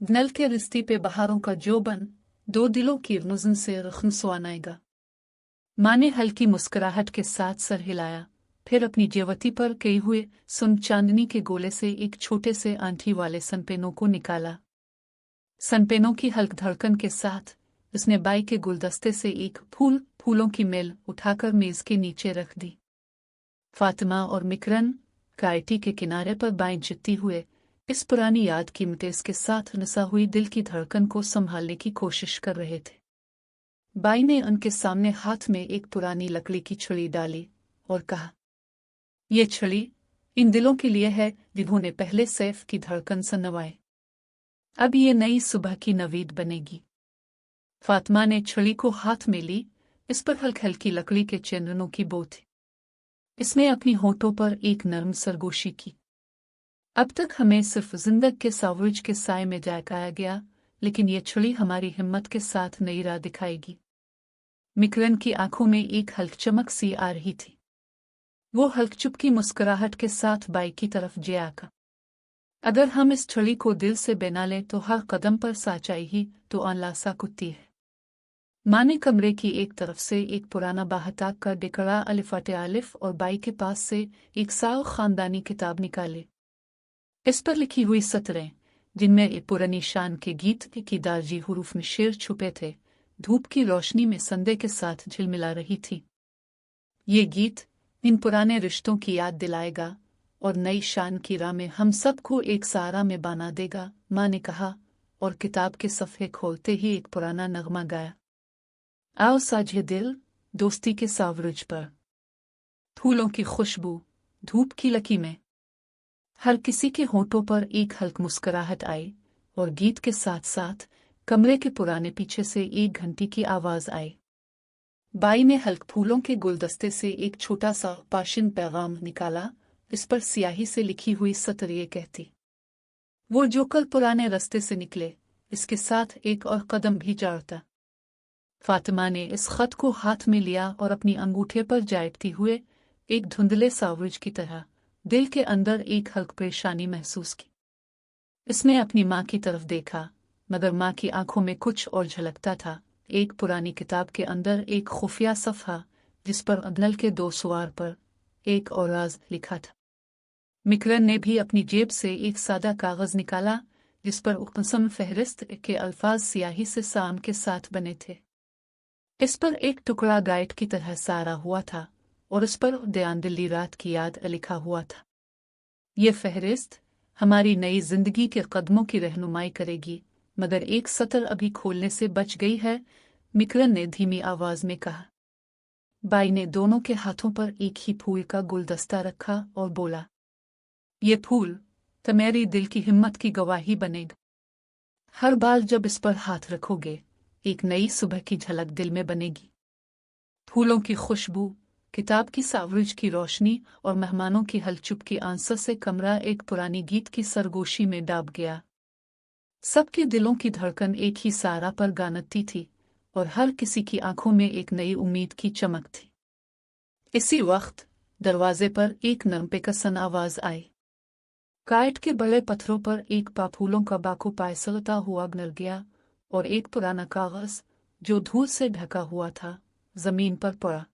नल के रिश्ते पे बहारों का जोबन, दो दिलों की मुज़्म से रख्म सुआनाएगा। माँ ने हल्की मुस्कुराहट के साथ सर हिलाया, फिर अपनी जेवती पर कई हुए सुन चांदनी के गोले से एक छोटे से आंटी वाले सनपेनों को निकाला। सनपेनों की हल्क धड़कन के साथ उसने बाई के गुलदस्ते से एक फूलों की मेल उठाकर मेज के नीचे रख दी। फातिमा और मिकरन कायटी के किनारे पर बाएं झुकती हुए इस पुरानी याद की मिटेस के साथ नसा हुई दिल की धड़कन को संभालने की कोशिश कर रहे थे। बाई ने उनके सामने हाथ में एक पुरानी लकड़ी की छड़ी डाली और कहा, ये छड़ी इन दिलों के लिए है जिन्होंने पहले सैफ की धड़कन सनवाए। अब ये नई सुबह की नवीद बनेगी। फातिमा ने छड़ी को हाथ में ली, इस पर हल्की लकड़ी के चंदनों की बो थी। इसने अपनी होठों पर एक नरम सरगोशी की। अब तक हमें सिर्फ जिंदगी के सावज के साए में जाया गया, लेकिन ये छड़ी हमारी हिम्मत के साथ नई राह दिखाएगी। मिकरन की आंखों में एक हल्क चमक सी आ रही थी। वो हल्क चुपकी मुस्कुराहट के साथ बाई की तरफ आका। अगर हम इस छड़ी को दिल से बना लें तो हर कदम पर सच्चाई ही तो आन सा कुत्ती है। माँ ने कमरे की एक तरफ से एक पुराना बाहताक का डिकड़ा अलिफाटे आलिफ और बाई के पास से एक साल खानदानी किताब निकाले। इस पर लिखी हुई सतरें, जिनमें एक पुरानी शान के गीत की दार्जी हुरूफ में शेर छुपे थे, धूप की रोशनी में संदेह के साथ झिलमिला रही थी। ये गीत इन पुराने रिश्तों की याद दिलाएगा और नई शान की राह में हम सबको एक सहारा में बना देगा, माँ ने कहा, और किताब के सफ़े खोलते ही एक पुराना नगमा गाया। आओ साझे दिल, दोस्ती के सावरुज पर, फूलों की खुशबू, धूप की लकी में। हर किसी के होठों पर एक हल्क मुस्कुराहट आई और गीत के साथ साथ कमरे के पुराने पीछे से एक घंटी की आवाज आई। बाई ने हल्क फूलों के गुलदस्ते से एक छोटा सा पाशिन पैगाम निकाला। इस पर स्याही से लिखी हुई सतर ये कहती, वो जो कल पुराने रास्ते से निकले, इसके साथ एक और कदम भी जाता। फातिमा ने इस खत को हाथ में लिया और अपनी अंगूठे पर जायटती हुए एक धुंधले सावज की तरह दिल के अंदर एक हल्क परेशानी महसूस की। इसने अपनी माँ की तरफ देखा, मगर माँ की आंखों में कुछ और झलकता था। एक पुरानी किताब के अंदर एक खुफिया सफ़ा, जिस पर अदनल के दो सुवार पर एक और राज लिखा था। मिकरन ने भी अपनी जेब से एक सादा कागज निकाला, जिस पर मुकम्मल फहरिस्त के अल्फाज स्याही से साम के साथ बने थे। इस पर एक टुकड़ा गाइड की तरह सारा हुआ था और उस पर दयान दिल्ली रात की याद लिखा हुआ था। ये फहरिस्त हमारी नई जिंदगी के कदमों की रहनुमाई करेगी, मगर एक सतर अभी खोलने से बच गई है, मिकरन ने धीमी आवाज में कहा। बाई ने दोनों के हाथों पर एक ही फूल का गुलदस्ता रखा और बोला, ये फूल तुम्हारी दिल की हिम्मत की गवाही बनेगा। हर बार जब इस पर हाथ रखोगे, एक नई सुबह की झलक दिल में बनेगी। फूलों की खुशबू, किताब की सावरिज की रोशनी और मेहमानों की हलचुप की आंसर से कमरा एक पुरानी गीत की सरगोशी में डूब गया। सबके दिलों की धड़कन एक ही सारा पर गानती थी और हर किसी की आंखों में एक नई उम्मीद की चमक थी। इसी वक्त दरवाजे पर एक नरम बेकसन आवाज आई। काट के बड़े पत्थरों पर एक पाफूलों का बाकू पायसलता हुआ गिर गया और एक पुराना कागज जो धूल से ढका हुआ था जमीन पर पड़ा।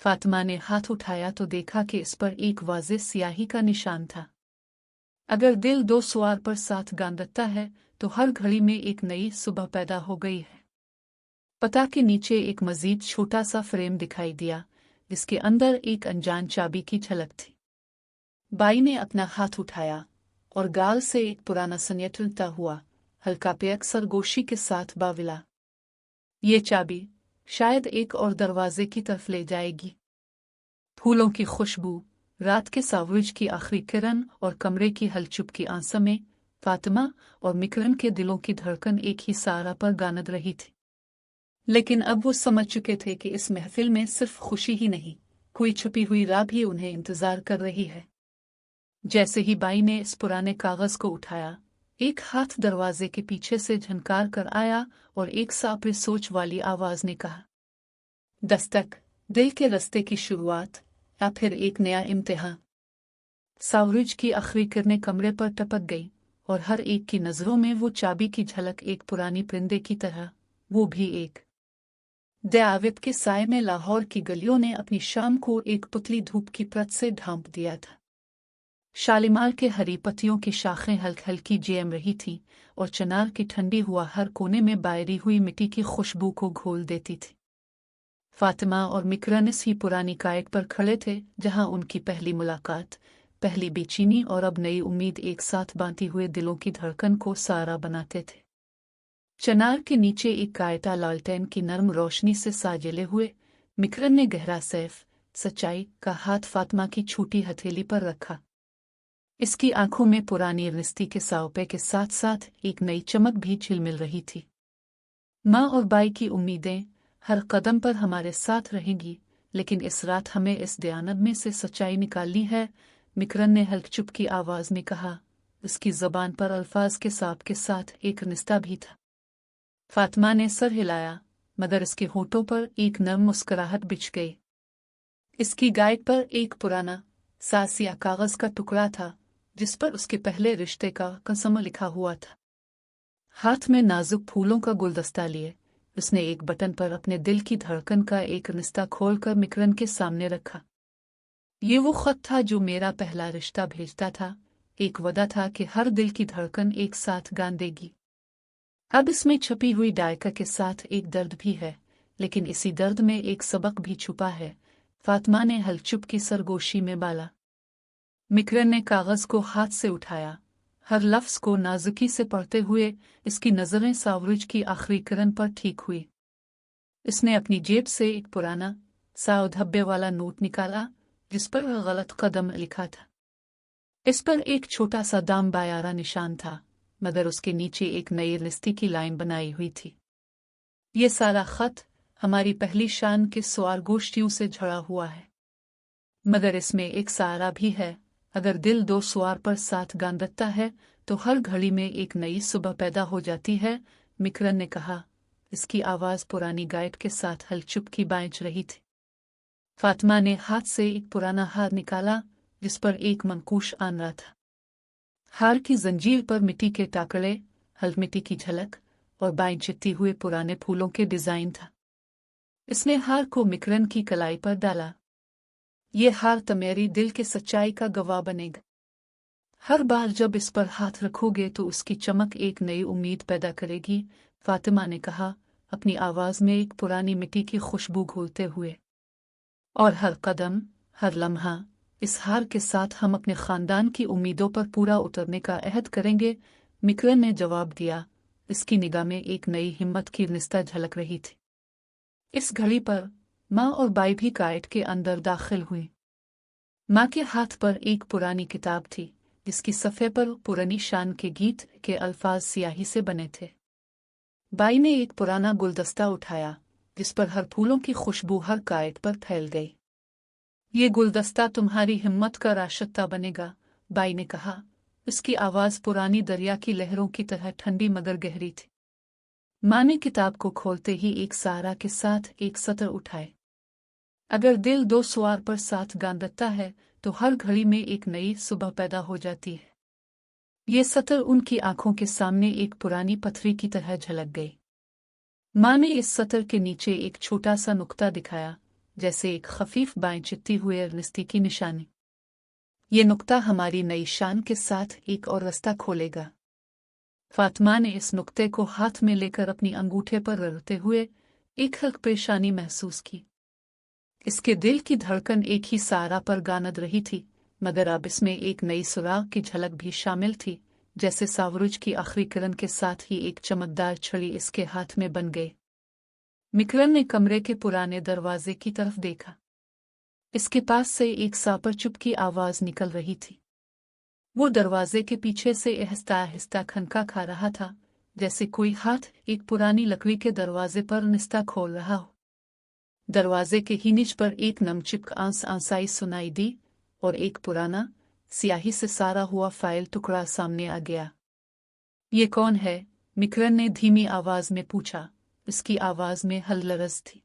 फातिमा ने हाथ उठाया तो देखा कि इस पर एक वाज़ेह स्याही का निशान था। अगर दिल दो सवार पर साथ गांदता है तो हर घड़ी में एक नई सुबह पैदा हो गई है। पता के नीचे एक मजीद छोटा सा फ्रेम दिखाई दिया जिसके अंदर एक अनजान चाबी की झलक थी। बाई ने अपना हाथ उठाया और गाल से एक पुराना सन्यटता हुआ हल्का पेक सरगोशी के साथ बाविला। ये चाबी शायद एक और दरवाजे की तरफ ले जाएगी। फूलों की खुशबू, रात के सावरिज की आखिरी किरण और कमरे की हलचुप की आंसू में फातिमा और मिकरन के दिलों की धड़कन एक ही सारा पर गानद रही थी। लेकिन अब वो समझ चुके थे कि इस महफिल में सिर्फ खुशी ही नहीं, कोई छुपी हुई राह भी उन्हें इंतजार कर रही है। जैसे ही बाई ने इस पुराने कागज को उठाया, एक हाथ दरवाजे के पीछे से झनकार कर आया और एक सापे सोच वाली आवाज ने कहा, दस्तक, दिल के रास्ते की शुरुआत या फिर एक नया इम्तिहान। सावरिज की आखिरी किरणें कमरे पर टपक गई और हर एक की नजरों में वो चाबी की झलक एक पुरानी परिंदे की तरह, वो भी एक दयावित के साय में लाहौर की गलियों ने अपनी शाम को एक पुतली धूप की परत से ढांप दिया था। शालीमार के हरी पत्तियों की शाखें हल्की जेम रही थीं और चिनार की ठंडी हुआ हर कोने में बायरी हुई मिट्टी की खुशबू को घोल देती थी। फातिमा और मिकरन इस ही पुरानी कायक पर खड़े थे जहां उनकी पहली मुलाकात, पहली बेचैनी और अब नई उम्मीद एक साथ बांधी हुए दिलों की धड़कन को सारा बनाते थे। चिनार के नीचे एक कायता लालटेन की नरम रोशनी से साजले हुए मिकरन ने गहरा सैफ सच्चाई का हाथ फातिमा की छोटी हथेली पर रखा। इसकी आंखों में पुरानी रिश्ती के सावपे के साथ साथ एक नई चमक भी झिलमिल रही थी। माँ और बाई की उम्मीदें हर कदम पर हमारे साथ रहेंगी, लेकिन इस रात हमें इस दयानत में से सच्चाई निकालनी है, मिकरन ने हल्क चुप की आवाज में कहा। उसकी जबान पर अल्फाज के साथ एक निस्ता भी था। फातिमा ने सर हिलाया, मगर इसके होठों पर एक नर्म मुस्कुराहट बिछ गई। इसकी गाइड पर एक पुराना सासिया कागज का टुकड़ा था जिस पर उसके पहले रिश्ते का कसम लिखा हुआ था। हाथ में नाजुक फूलों का गुलदस्ता लिए उसने एक बटन पर अपने दिल की धड़कन का एक रिश्ता खोलकर मिकरन के सामने रखा। ये वो खत था जो मेरा पहला रिश्ता भेजता था, एक वदा था कि हर दिल की धड़कन एक साथ गान देगी। अब इसमें छपी हुई डायका के साथ एक दर्द भी है, लेकिन इसी दर्द में एक सबक भी छुपा है। फातिमा ने हलचुप की सरगोशी में बाला। मिकरन ने कागज को हाथ से उठाया, हर लफ्ज को नाजुकी से पढ़ते हुए इसकी नजरें सावरिज की आखिरी किरण पर ठीक हुई। इसने अपनी जेब से एक पुराना सा धब्बे वाला नोट निकाला जिस पर गलत कदम लिखा था। इस पर एक छोटा सा दाम बायारा निशान था, मगर उसके नीचे एक नई लिस्ती की लाइन बनाई हुई थी। ये सारा खत हमारी पहली शान के सवार गोश्तियों से झड़ा हुआ है, मगर इसमें एक सहारा भी है। अगर दिल दो सवार पर साथ गांदता है तो हर घड़ी में एक नई सुबह पैदा हो जाती है, मिकरन ने कहा। इसकी आवाज पुरानी गाइड के साथ हलचुप की बाँच रही थी। फातिमा ने हाथ से एक पुराना हार निकाला जिस पर एक मनकूश आन रहा था। हार की जंजीर पर मिट्टी के टाकड़े, हल मिट्टी की झलक और बाएं चित्ती हुए पुराने फूलों के डिजाइन था। इसने हार को मिकरन की कलाई पर डाला। ये हार तुम्हारी दिल के सच्चाई का गवाह बनेगा। हर बार जब इस पर हाथ रखोगे तो उसकी चमक एक नई उम्मीद पैदा करेगी, फातिमा ने कहा, अपनी आवाज में एक पुरानी मिट्टी की खुशबू घोलते हुए। और हर कदम, हर लम्हा, इस हार के साथ हम अपने खानदान की उम्मीदों पर पूरा उतरने का अहद करेंगे, मिकरन ने जवाब दिया। इसकी निगाह में एक नई हिम्मत की निस्ता झलक रही थी। इस घड़ी पर माँ और बाई भी कायट के अंदर दाखिल हुई। माँ के हाथ पर एक पुरानी किताब थी, जिसकी सफ़े पर पुरानी शान के गीत के अल्फाज स्याही से बने थे। बाई ने एक पुराना गुलदस्ता उठाया, जिस पर हर फूलों की खुशबू हर कायट पर फैल गई। ये गुलदस्ता तुम्हारी हिम्मत का राशता बनेगा, बाई ने कहा। उसकी आवाज़ पुरानी दरिया की लहरों की तरह ठंडी मगर गहरी थी। माँ ने किताब को खोलते ही एक सहारा के साथ एक सतर उठाए। अगर दिल दो सुआर पर साथ गांदता है तो हर घड़ी में एक नई सुबह पैदा हो जाती है। ये सतर उनकी आंखों के सामने एक पुरानी पथरी की तरह झलक गई। माँ ने इस सतर के नीचे एक छोटा सा नुक्ता दिखाया, जैसे एक खफीफ बाएं चित्ती हुए रिश्ते की निशानी। ये नुक्ता हमारी नई शान के साथ एक और रास्ता खोलेगा। फातिमा ने इस नुक्ते को हाथ में लेकर अपनी अंगूठे पर रगड़ते हुए एक हल्की परेशानी महसूस की। इसके दिल की धड़कन एक ही सहारा पर गानद रही थी, मगर अब इसमें एक नई सुराग की झलक भी शामिल थी, जैसे सावरुज की आखिरी किरण के साथ ही एक चमकदार छड़ी इसके हाथ में बन गई। मिकरन ने कमरे के पुराने दरवाजे की तरफ देखा। इसके पास से एक सापर चुप की आवाज निकल रही थी। वो दरवाजे के पीछे से आहिस्ता आहिस्ता खनका खा रहा था, जैसे कोई हाथ एक पुरानी लकड़ी के दरवाजे पर निस्ता खोल रहा हो। दरवाजे के ही नीच पर एक नमचिपक आंसाई सुनाई दी और एक पुराना, स्याही से सारा हुआ फाइल टुकड़ा सामने आ गया। ये कौन है? मिकरन ने धीमी आवाज में पूछा। उसकी आवाज में हलरज थी।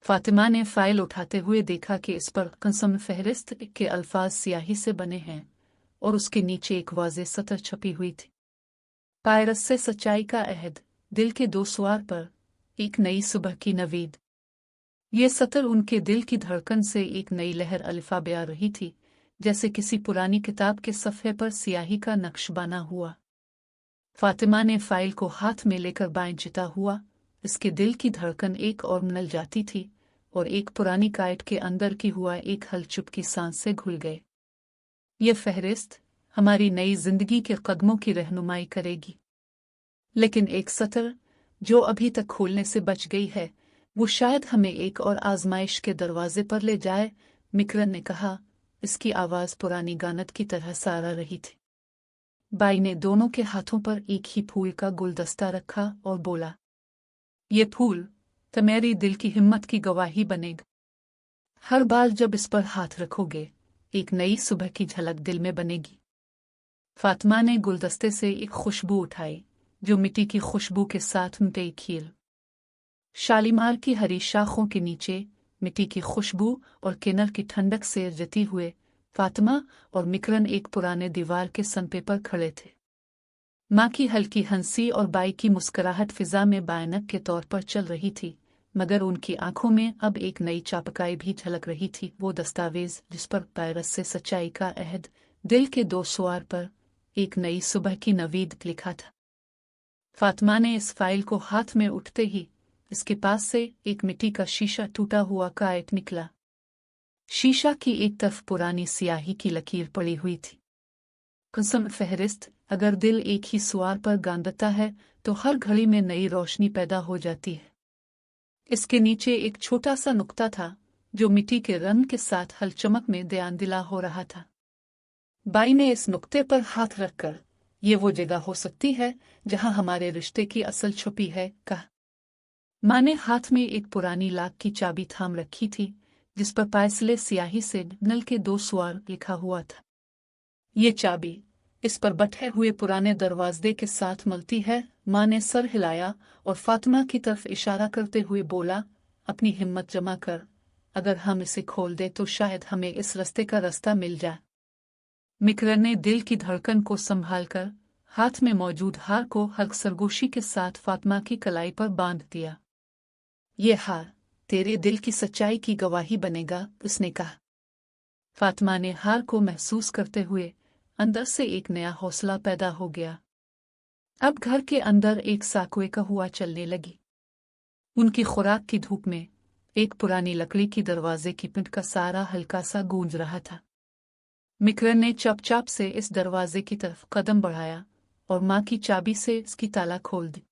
फातिमा ने फाइल उठाते हुए देखा कि इस पर कसम फहरिस्त के अल्फाज स्याही से बने हैं और उसके नीचे एक वाज़ेह सतर छपी हुई थी। पायरस से सच्चाई का अहद, दिल के दो सुआर पर एक नई सुबह की नवीद। ये सतर उनके दिल की धड़कन से एक नई लहर अलिफा बया रही थी, जैसे किसी पुरानी किताब के सफ़े पर स्याही का नक्श बना हुआ। फातिमा ने फाइल को हाथ में लेकर बाएं चिता हुआ। इसके दिल की धड़कन एक और मनल जाती थी और एक पुरानी कायट के अंदर की हुआ एक हलचुप की सांस से घुल गए। ये फहरिस्त हमारी नई जिंदगी के कदमों की रहनुमाई करेगी। लेकिन एक सतर जो अभी तक खोलने से बच गई है, वो शायद हमें एक और आजमाइश के दरवाजे पर ले जाए, मिकरन ने कहा। इसकी आवाज पुरानी गानत की तरह सारा रही थी। बाई ने दोनों के हाथों पर एक ही फूल का गुलदस्ता रखा और बोला, ये फूल तुम्हारी दिल की हिम्मत की गवाही बनेगा। हर बार जब इस पर हाथ रखोगे, एक नई सुबह की झलक दिल में बनेगी। फातिमा ने गुलदस्ते से एक खुशबू उठाई, जो मिट्टी की खुशबू के साथ मिटे खील। शालीमार की हरी शाखों के नीचे मिट्टी की खुशबू और किन्नर की ठंडक से रती हुए फातिमा और मिकरन एक पुराने दीवार के सनपे पर खड़े थे। माँ की हल्की हंसी और बाई की मुस्कुराहट फिजा में बायनक के तौर पर चल रही थी, मगर उनकी आंखों में अब एक नई चापकाई भी झलक रही थी। वो दस्तावेज जिस पर पायरस से सच्चाई का अहद, दिल के दो सुआर पर एक नई सुबह की नवीद लिखा था। फातिमा ने इस फाइल को हाथ में उठते ही इसके पास से एक मिट्टी का शीशा टूटा हुआ कायट निकला। शीशा की एक तरफ पुरानी स्याही की लकीर पड़ी हुई थी। कसम फहरिस्त, अगर दिल एक ही सुआर पर गांदता है तो हर घड़ी में नई रोशनी पैदा हो जाती है। इसके नीचे एक छोटा सा नुक्ता था, जो मिट्टी के रंग के साथ हलचमक में ध्यान दिला हो रहा था। बाई ने इस नुक्ते पर हाथ रखकर, ये वो जगह हो सकती है जहां हमारे रिश्ते की असल छुपी है, कहा। माँ ने हाथ में एक पुरानी लाख की चाबी थाम रखी थी, जिस पर पायसले स्याही से नल के दो सुआर लिखा हुआ था। ये चाबी इस पर बैठे हुए पुराने दरवाजे के साथ मिलती है। माँ ने सर हिलाया और फातिमा की तरफ इशारा करते हुए बोला, अपनी हिम्मत जमा कर। अगर हम इसे खोल दे तो शायद हमें इस रास्ते का रास्ता मिल जाए। मिकरन ने दिल की धड़कन को संभाल कर हाथ में मौजूद हार को हल्क सरगोशी के साथ फातिमा की कलाई पर बांध दिया। ये हार तेरे दिल की सच्चाई की गवाही बनेगा, उसने कहा। फातिमा ने हार को महसूस करते हुए अंदर से एक नया हौसला पैदा हो गया। अब घर के अंदर एक साकुए का हुआ चलने लगी। उनकी खुराक की धूप में एक पुरानी लकड़ी की दरवाजे की पिंड का सारा हल्का सा गूंज रहा था। मिक्रन ने चुपचाप से इस दरवाजे की तरफ कदम बढ़ाया और माँ की चाबी से इसकी ताला खोल दी।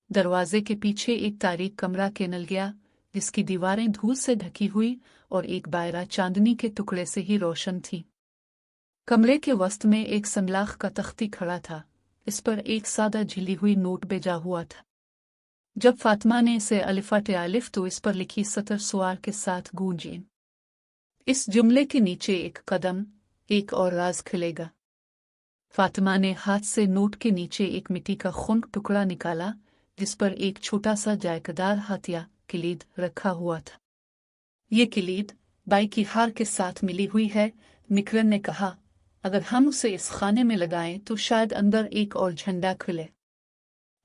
दरवाजे के पीछे एक तारीक कमरा केनल गया, जिसकी दीवारें धूल से ढकी हुई और एक बायरा चांदनी के टुकड़े से ही रोशन थी। कमरे के वस्त में एक संगलाख का तख्ती खड़ा था। इस पर एक सादा झिली हुई नोट बेजा हुआ था। जब फातिमा ने इसे अलिफाटे आलिफ तो इस पर लिखी सतर सुआर के साथ गूंजी। इस जुमले के नीचे एक कदम, एक और राज खिलेगा। फातिमा ने हाथ से नोट के नीचे एक मिट्टी का खुनक टुकड़ा निकाला, जिस पर एक छोटा सा जायकेदार हथिया किलीद रखा हुआ था। ये किलीद बाई की हार के साथ मिली हुई है। मिक्रन ने कहा, अगर हम उसे इस खाने में लगाएं तो शायद अंदर एक और झंडा खुले।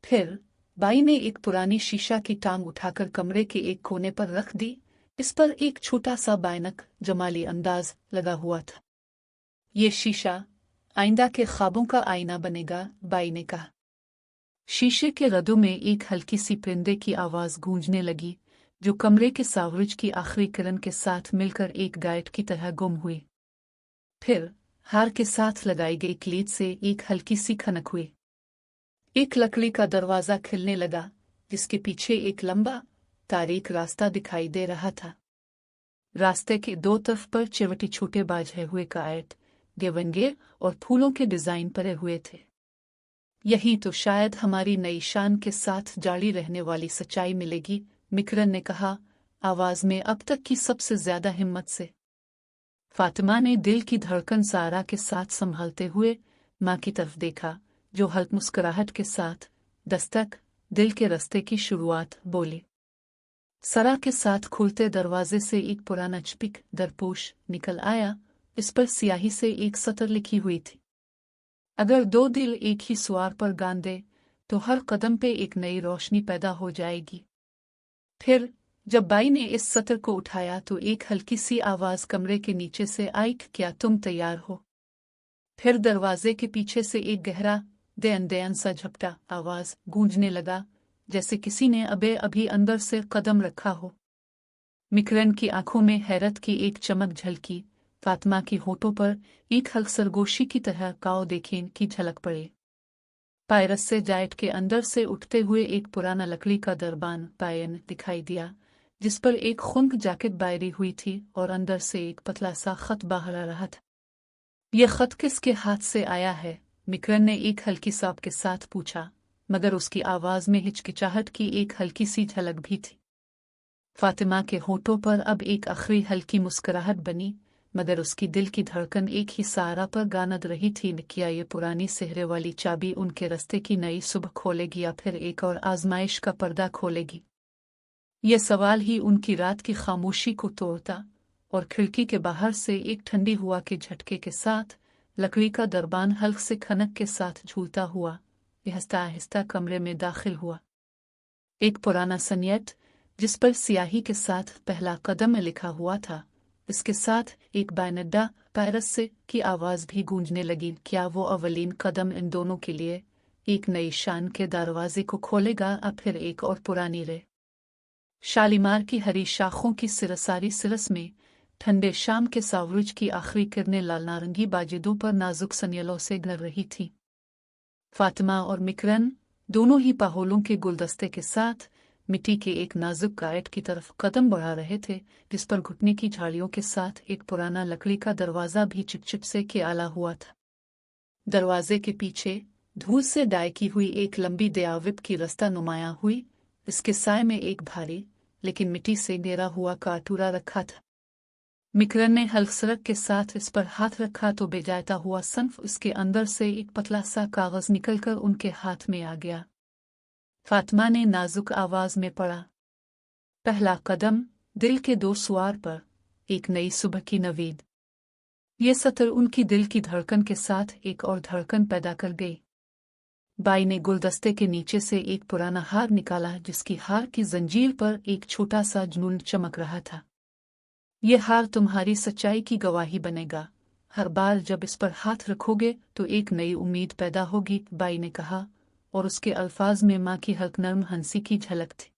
फिर बाई ने एक पुरानी शीशा की टांग उठाकर कमरे के एक कोने पर रख दी। इस पर एक छोटा सा बायनक जमाली अंदाज लगा हुआ था। ये शीशा आइंदा के ख्वाबों का आईना बनेगा, बाई ने कहा। शीशे के रदों में एक हल्की सी परिंदे की आवाज गूंजने लगी, जो कमरे के सावरुज की आखिरी किरण के साथ मिलकर एक गायट की तरह गुम हुई। फिर हार के साथ लगाई गई क्लीद से एक हल्की सी खनक हुई। एक लकड़ी का दरवाजा खिलने लगा, जिसके पीछे एक लंबा तारीक रास्ता दिखाई दे रहा था। रास्ते के दो तरफ पर चिवटी छोटे बाजे हुए कायट, गेवंगे और फूलों के डिजाइन परे हुए थे। यही तो शायद हमारी नई शान के साथ जारी रहने वाली सच्चाई मिलेगी, मिक्रन ने कहा, आवाज में अब तक की सबसे ज्यादा हिम्मत से। फातिमा ने दिल की धड़कन सारा के साथ संभालते हुए माँ की तरफ देखा, जो हल्क मुस्कुराहट के साथ दस्तक दिल के रास्ते की शुरुआत बोली। सरा के साथ खुलते दरवाजे से एक पुराना चपिक दरपोश निकल आया। इस पर स्याही से एक सतर लिखी हुई थी, अगर दो दिल एक ही सुआर पर गांदे तो हर कदम पे एक नई रोशनी पैदा हो जाएगी। फिर जब बाई ने इस सतर को उठाया तो एक हल्की सी आवाज कमरे के नीचे से आई, क्या तुम तैयार हो? फिर दरवाजे के पीछे से एक गहरा देन देन सा झपटा आवाज गूंजने लगा, जैसे किसी ने अभी अंदर से कदम रखा हो। मिक्रन की आंखों में हैरत की एक चमक झलकी। फातिमा की होठों पर एक हल्क सरगोशी की तरह काव देखें की झलक पड़े। पायरस से जायट के अंदर से उठते हुए एक पुराना लकड़ी का दरबान पायन दिखाई दिया, जिस पर एक खुंक जैकेट बायरी हुई थी और अंदर से एक पतला सा खत बाहर आ रहा था। यह खत किसके हाथ से आया है? मिक्रन ने एक हल्की सांप के साथ पूछा, मगर उसकी आवाज में हिचकिचाहट की एक हल्की सी झलक भी थी। फातिमा के होठों पर अब एक आखिरी हल्की मुस्कुराहट बनी, मगर उसकी दिल की धड़कन एक ही सारा पर गानद रही थी। क्या ये पुरानी सेहरे वाली चाबी उनके रास्ते की नई सुबह खोलेगी या फिर एक और आजमाइश का पर्दा खोलेगी? यह सवाल ही उनकी रात की खामोशी को तोड़ता, और खिड़की के बाहर से एक ठंडी हवा के झटके के साथ लकड़ी का दरबान हल्क से खनक के साथ झूलता हुआ आहिस्ता आहिस्ता कमरे में दाखिल हुआ। एक पुराना सनियत, जिस पर स्याही के साथ पहला कदम लिखा हुआ था, इसके साथ एक बायनड्डा पायरस से की आवाज भी गूंजने लगी। क्या वो अवलीन कदम इन दोनों के लिए एक नई शान के दरवाजे को खोलेगा या फिर एक और पुरानी रे? शालीमार की हरी शाखों की सिरसारी सिरस में ठंडे शाम के सावरुज की आखिरी किरणें लाल नारंगी बाजिदों पर नाजुक सनियलों से गिर रही थी। फातिमा और मिक्रन दोनों ही पाहोलों के गुलदस्ते के साथ मिट्टी के एक नाजुक गायट की तरफ कदम बढ़ा रहे थे, जिस पर घुटने की झाड़ियों के साथ एक पुराना लकड़ी का दरवाजा भी चिपचिप से के आला हुआ था। दरवाजे के पीछे धूल से डाई की हुई एक लंबी दयाविप की रास्ता नुमाया हुई। इसके साय में एक भारी लेकिन मिट्टी से घेरा हुआ काटूरा रखा था। मिक्रन ने हल्सरक के साथ इस पर हाथ रखा तो बेजायता हुआ सन्फ उसके अंदर से एक पतला सा कागज निकलकर उनके हाथ में आ गया। फातिमा ने नाजुक आवाज में पढ़ा, पहला कदम दिल के दो सुआर पर, एक नई सुबह की नवीद। ये सतर उनकी दिल की धड़कन के साथ एक और धड़कन पैदा कर गई। बाई ने गुलदस्ते के नीचे से एक पुराना हार निकाला, जिसकी हार की जंजीर पर एक छोटा सा जुनून चमक रहा था। ये हार तुम्हारी सच्चाई की गवाही बनेगा, हर बार जब इस पर हाथ रखोगे तो एक नई उम्मीद पैदा होगी, बाई ने कहा, और उसके अल्फाज में माँ की हल्क नर्म हंसी की झलक थी।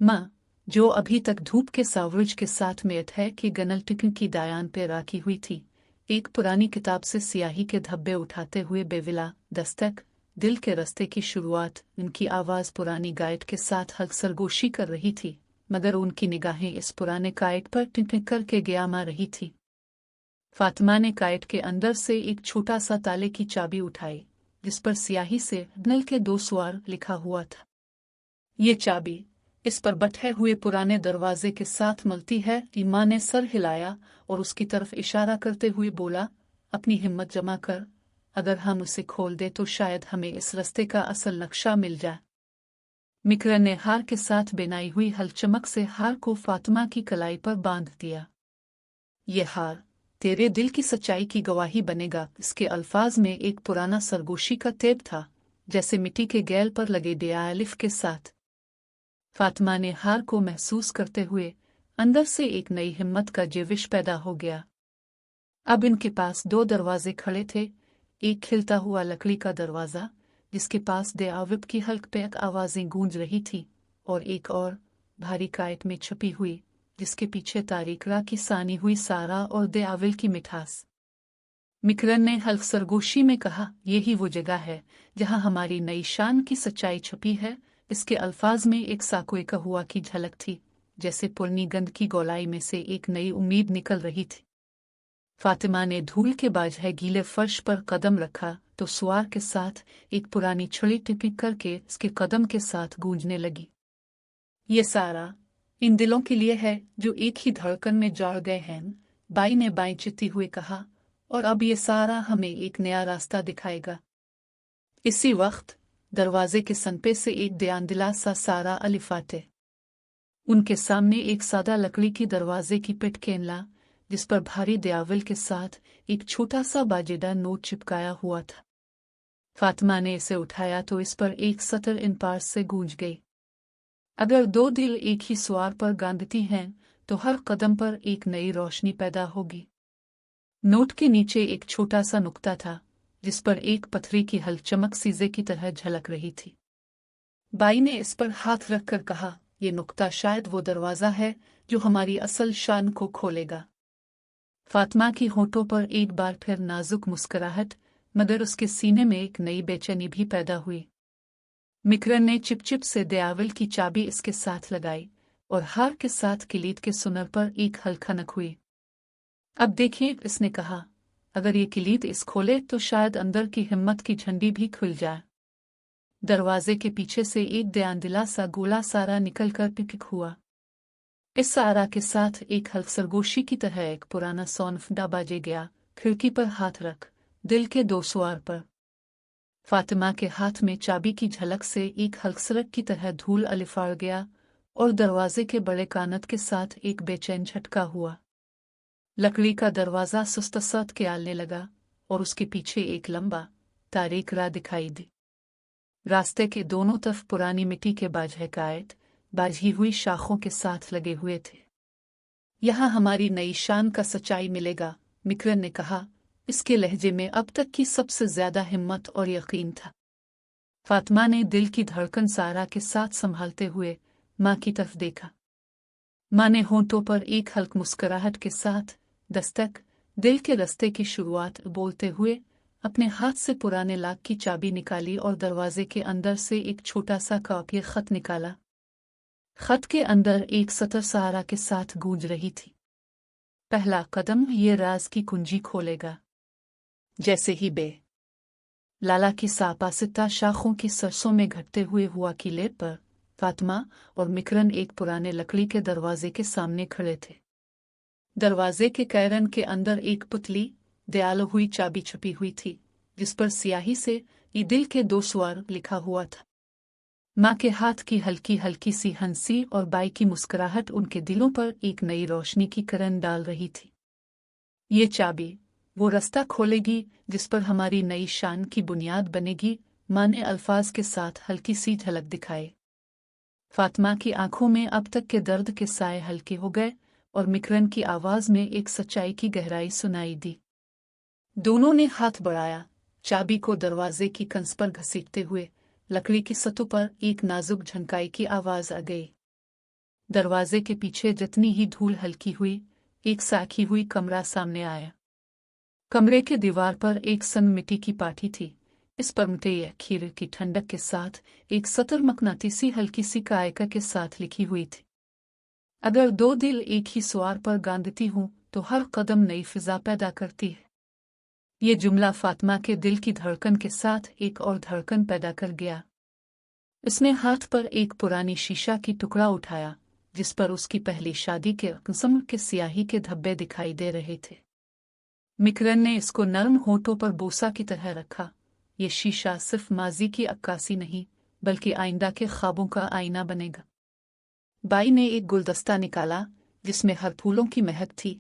माँ, जो अभी तक धूप के सावरुज के साथ मेट है कि गनल टिकन की दायान पे राखी हुई थी, एक पुरानी किताब से स्याही के धब्बे उठाते हुए बेविला दस्तक दिल के रास्ते की शुरुआत। उनकी आवाज़ पुरानी गाइड के साथ हल्क सरगोशी कर रही थी, मगर उनकी निगाहें इस पुराने काइट पर टिक करके गया रही थी। फातिमा ने काइट के अंदर से एक छोटा सा ताले की चाबी उठाई, जिस पर स्याही से नल के 2 स्वर लिखा हुआ था। ये चाबी इस पर बटे हुए पुराने दरवाजे के साथ मिलती है। माँ ने सर हिलाया और उसकी तरफ इशारा करते हुए बोला, अपनी हिम्मत जमा कर, अगर हम उसे खोल दे तो शायद हमें इस रास्ते का असल नक्शा मिल जाए। मिकरन ने हार के साथ बनाई हुई हलचमक से हार को फातिमा की कलाई पर बांध दिया। ये हार तेरे दिल की सच्चाई की गवाही बनेगा। इसके अल्फाज में एक पुराना सरगोशी का तेब था, जैसे मिट्टी के गैल पर लगे बेआलिफ के साथ। फातिमा ने हार को महसूस करते हुए अंदर से एक नई हिम्मत का जिविश पैदा हो गया। अब इनके पास 2 दरवाजे खड़े थे, एक खिलता हुआ लकड़ी का दरवाज़ा जिसके पास देआविब की हल्क पैक आवाज़ें गूंज रही थी, और एक और भारी काइट में छुपी हुई, जिसके पीछे तारीखरा की सानी हुई सारा और देआविल की मिठास। मिकरन ने हल्क सरगोशी में कहा, यही वो जगह है जहां हमारी नई शान की सच्चाई छुपी है। इसके अल्फाज में एक साकोए कहुआ की झलक थी, जैसे पुरनी गंध की गोलाई में से एक नई उम्मीद निकल रही थी। फातिमा ने धूल के बाजह गीले फर्श पर कदम रखा तो सुआर के साथ एक पुरानी छड़ी टिपिक करके इसके कदम के साथ गूंजने लगी। ये सारा इन दिलों के लिए है जो एक ही धड़कन में जड़ गए हैं, बाई ने बाई चित्ती हुए कहा, और अब ये सारा हमें एक नया रास्ता दिखाएगा। इसी वक्त दरवाजे के सनपे से एक दयानदिला सा सारा अलिफाते। उनके सामने एक सादा लकड़ी की दरवाजे की पिट केनला, जिस पर भारी दयाविल के साथ एक छोटा सा बाजेदार नोट चिपकाया हुआ था। फातिमा ने इसे उठाया तो इस पर एक सतर इन पार से गूंज गई, अगर 2 दिल एक ही स्वार पर गांधती हैं तो हर कदम पर एक नई रोशनी पैदा होगी। नोट के नीचे एक छोटा सा नुक्ता था, जिस पर एक पत्थरी की हल्क चमक सीजे की तरह झलक रही थी। बाई ने इस पर हाथ रखकर कहा, ये नुक्ता शायद वो दरवाज़ा है जो हमारी असल शान को खोलेगा। फातिमा की होठों पर एक बार फिर नाजुक मुस्कुराहट, मगर उसके सीने में एक नई बेचैनी भी पैदा हुई। मिकरन ने चिपचिप से दयाविल की चाबी इसके साथ लगाई और हार के साथ किलीद के सुनर पर एक हल्का नक हुई। अब देखिए, इसने कहा, अगर ये किलीद इस खोले तो शायद अंदर की हिम्मत की झंडी भी खुल जाए। दरवाजे के पीछे से एक दयानदिला सा गोला सारा निकलकर पिक हुआ। इस सारा के साथ एक हल्क सरगोशी की तरह एक पुराना सौनफडा बाजे गया, खिड़की पर हाथ रख, दिल के 2 स्वार पर। फातिमा के हाथ में चाबी की झलक से एक हल्क सरक की तरह धूल अलिफाड़ गया और दरवाजे के बड़े कानत के साथ एक बेचैन झटका हुआ। लकड़ी का दरवाज़ा सुस्त के आलने लगा और उसके पीछे एक लंबा तारीख राह दिखाई दी। रास्ते के दोनों तरफ पुरानी मिट्टी के बाजह कायद बाजी हुई शाखों के साथ लगे हुए थे। यहाँ हमारी नई शान का सच्चाई मिलेगा, मिकरन ने कहा। इसके लहजे में अब तक की सबसे ज्यादा हिम्मत और यकीन था। फातिमा ने दिल की धड़कन सारा के साथ संभालते हुए माँ की तरफ देखा। माँ ने होंठों पर एक हल्क मुस्कुराहट के साथ दस्तक दिल के रास्ते की शुरुआत बोलते हुए अपने हाथ से पुराने लाक की चाबी निकाली और दरवाजे के अंदर से एक छोटा सा काफी खत निकाला। खत के अंदर एक सतर सहारा के साथ गूंज रही थी, पहला कदम ये राज की कुंजी खोलेगा। जैसे ही बे लाला की सापासिता शाखों की सरसों में घटते हुए हुआ किले पर फातिमा और मिकरन एक पुराने लकड़ी के दरवाजे के सामने खड़े थे। दरवाजे के कैरन के अंदर एक पुतली दयाल हुई चाबी छुपी हुई थी, जिस पर स्याही से ये दिल के 2 स्वर लिखा हुआ था। माँ के हाथ की हल्की हल्की सी हंसी और बाई की मुस्कुराहट उनके दिलों पर एक नई रोशनी की किरण डाल रही थी। ये चाबी वो रास्ता खोलेगी जिस पर हमारी नई शान की बुनियाद बनेगी, माँ ने अल्फाज के साथ हल्की सी झलक दिखाए। फातिमा की आंखों में अब तक के दर्द के साए हल्के हो गए और मिकरन की आवाज में एक सच्चाई की गहराई सुनाई दी। दोनों ने हाथ बढ़ाया, चाबी को दरवाजे की कंस पर घसीटते हुए। लकड़ी की सतह पर एक नाजुक झनकाई की आवाज आ गई। दरवाजे के पीछे जितनी ही धूल हल्की हुई, एक साखी हुई कमरा सामने आया। कमरे के दीवार पर एक सन मिट्टी की पाठी थी। इस पर मिट्टी खीर की ठंडक के साथ एक सतर मकनातीसी हल्की सी कायका के साथ लिखी हुई थी। अगर दो दिल एक ही सवार पर गांधती हूं तो हर कदम नई फिजा पैदा करती है। ये जुमला फातिमा के दिल की धड़कन के साथ एक और धड़कन पैदा कर गया। उसने हाथ पर एक पुरानी शीशा की टुकड़ा उठाया जिस पर उसकी पहली शादी के कसम के स्याही के धब्बे दिखाई दे रहे थे। मिकरन ने इसको नरम होठों पर बोसा की तरह रखा। ये शीशा सिर्फ माजी की अक्कासी नहीं बल्कि आइंदा के ख्वाबों का आईना बनेगा। बाई ने एक गुलदस्ता निकाला जिसमें हर फूलों की महक थी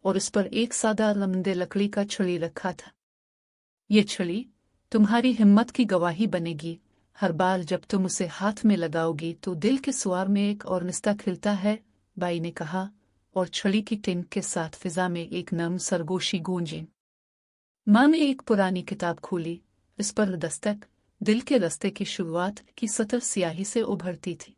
और उस पर एक सादा लमदे लकड़ी का छड़ी रखा था। ये छड़ी तुम्हारी हिम्मत की गवाही बनेगी। हर बार जब तुम उसे हाथ में लगाओगी तो दिल के सुआर में एक और रिश्ता खिलता है, बाई ने कहा, और छड़ी की टिंक के साथ फिजा में एक नर्म सरगोशी गूंजी। माँ ने एक पुरानी किताब खोली। इस पर दस्तक दिल के रास्ते की शुरुआत की सतर स्याही से उभरती थी।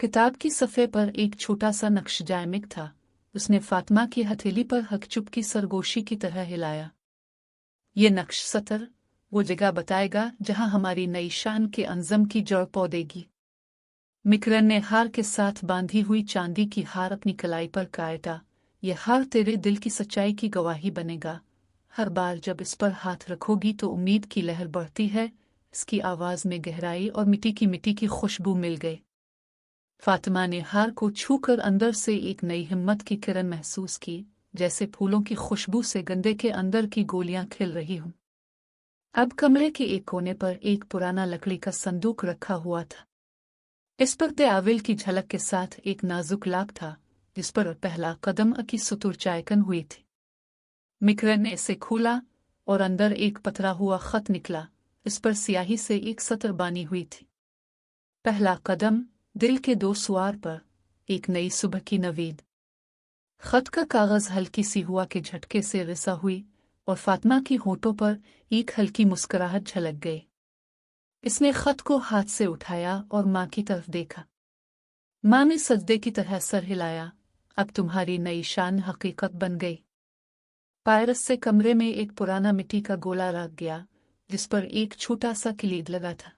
किताब की सफ़े पर एक छोटा सा नक्श जायमिक था। उसने फातिमा की हथेली पर हकचुप की सरगोशी की तरह हिलाया। ये नक्श सतर वो जगह बताएगा जहां हमारी नई शान के अंजम की जड़ पौधेगी। मिकरन ने हार के साथ बांधी हुई चांदी की हार अपनी कलाई पर काटा। यह हार तेरे दिल की सच्चाई की गवाही बनेगा। हर बार जब इस पर हाथ रखोगी तो उम्मीद की लहर बढ़ती है। इसकी आवाज में गहराई और मिट्टी की खुशबू मिल गई। फातिमा ने हार को छूकर अंदर से एक नई हिम्मत की किरण महसूस की, जैसे फूलों की खुशबू से गंदे के अंदर की गोलियां खिल रही हों। अब कमरे के एक कोने पर एक पुराना लकड़ी का संदूक रखा हुआ था। इस पर त्याविल की झलक के साथ एक नाजुक लाक था जिस पर पहला कदम की सुतुर चायकन हुई थी। मिकरन ने इसे खोला और अंदर एक पतरा हुआ खत निकला। इस पर स्याही से एक सतर बानी हुई थी। पहला कदम दिल के दो सुआर पर, एक नई सुबह की नवीद। खत का कागज हल्की सी हुआ के झटके से रिसा हुई और फातिमा की होठों पर एक हल्की मुस्कुराहट झलक गई। इसने खत को हाथ से उठाया और माँ की तरफ देखा। माँ ने सजदे की तरह सर हिलाया। अब तुम्हारी नई शान हकीकत बन गई। पायरस से कमरे में एक पुराना मिट्टी का गोला रख गया जिस पर एक छोटा सा किलीद लगा था।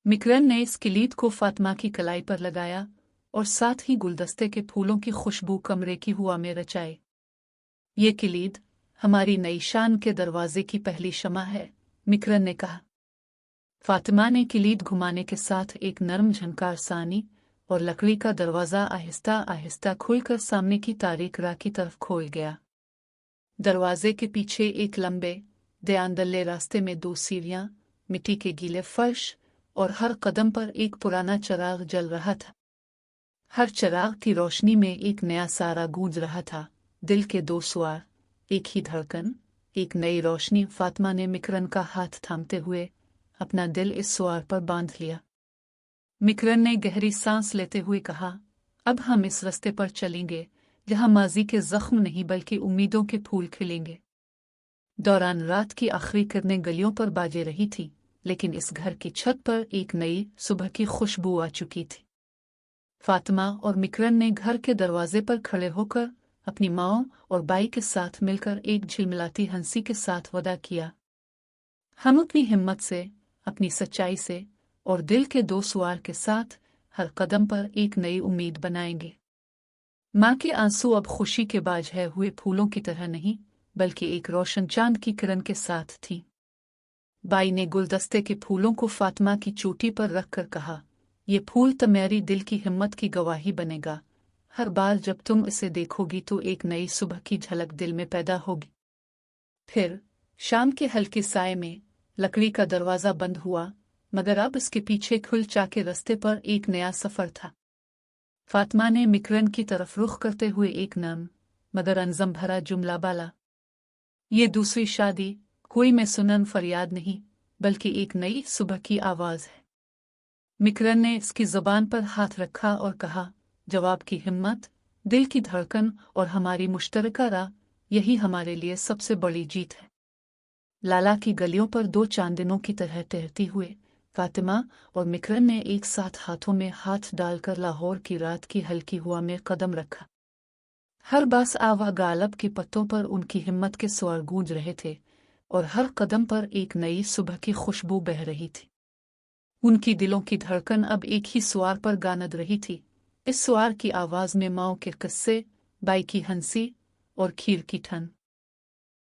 मिकरन ने इस किलीद को फातिमा की कलाई पर लगाया और साथ ही गुलदस्ते के फूलों की खुशबू कमरे की हुआ में रचाई। ये किलीद हमारी नई शान के दरवाजे की पहली शमा है, मिकरन ने कहा। फातिमा ने किलीद घुमाने के साथ एक नरम झनकार सानी और लकड़ी का दरवाजा आहिस्ता आहिस्ता खुलकर सामने की तारीक राह की तरफ खोल गया। दरवाजे के पीछे एक लंबे दयानदल्ले रास्ते में दो सीढ़ियां, मिट्टी के गीले फर्श और हर कदम पर एक पुराना चिराग जल रहा था। हर चिराग की रोशनी में एक नया सारा गूंज रहा था। दिल के दो सुआर, एक ही धड़कन, एक नई रोशनी। फातिमा ने मिकरन का हाथ थामते हुए अपना दिल इस सुआर पर बांध लिया। मिकरन ने गहरी सांस लेते हुए कहा, अब हम इस रास्ते पर चलेंगे जहां माजी के जख्म नहीं बल्कि उम्मीदों के फूल खिलेंगे। दौरान रात की आखिरी किरणें गलियों पर बाजे रही थी, लेकिन इस घर की छत पर एक नई सुबह की खुशबू आ चुकी थी। फातिमा और मिकरन ने घर के दरवाजे पर खड़े होकर अपनी माँ और बाई के साथ मिलकर एक झिलमिलाती हंसी के साथ वादा किया, हम अपनी हिम्मत से, अपनी सच्चाई से और दिल के दो सुआर के साथ हर कदम पर एक नई उम्मीद बनाएंगे। माँ के आंसू अब खुशी के बाझे हुए फूलों की तरह नहीं बल्कि एक रोशन चांद की किरण के साथ थीं। बाई ने गुलदस्ते के फूलों को फातिमा की चोटी पर रखकर कहा, ये फूल तुम्हारी दिल की हिम्मत की गवाही बनेगा। हर बार जब तुम इसे देखोगी तो एक नई सुबह की झलक दिल में पैदा होगी। फिर शाम के हल्के साए में लकड़ी का दरवाजा बंद हुआ, मगर अब इसके पीछे खुल चाके रास्ते पर एक नया सफर था। फातिमा ने मिकरन की तरफ रुख करते हुए एक नम मगर अंजम भरा जुमला बोला, ये दूसरी शादी कोई में सुनन फरियाद नहीं बल्कि एक नई सुबह की आवाज है। मिकरन ने इसकी जुबान पर हाथ रखा और कहा, जवाब की हिम्मत, दिल की धड़कन और हमारी मुश्तरका राह यही हमारे लिए सबसे बड़ी जीत है। लाला की गलियों पर 2 चांदनों की तरह टहलती हुए फातिमा और मिकरम ने एक साथ हाथों में हाथ डालकर लाहौर की रात की हल्की हवा में कदम रखा। हर बास आवा गालब के पत्तों पर उनकी हिम्मत के स्वर गूंज रहे थे और हर कदम पर एक नई सुबह की खुशबू बह रही थी। उनकी दिलों की धड़कन अब एक ही स्वर पर गानद रही थी। इस स्वर की आवाज में माओ के किस्से, बाई की हंसी और खीर की ठन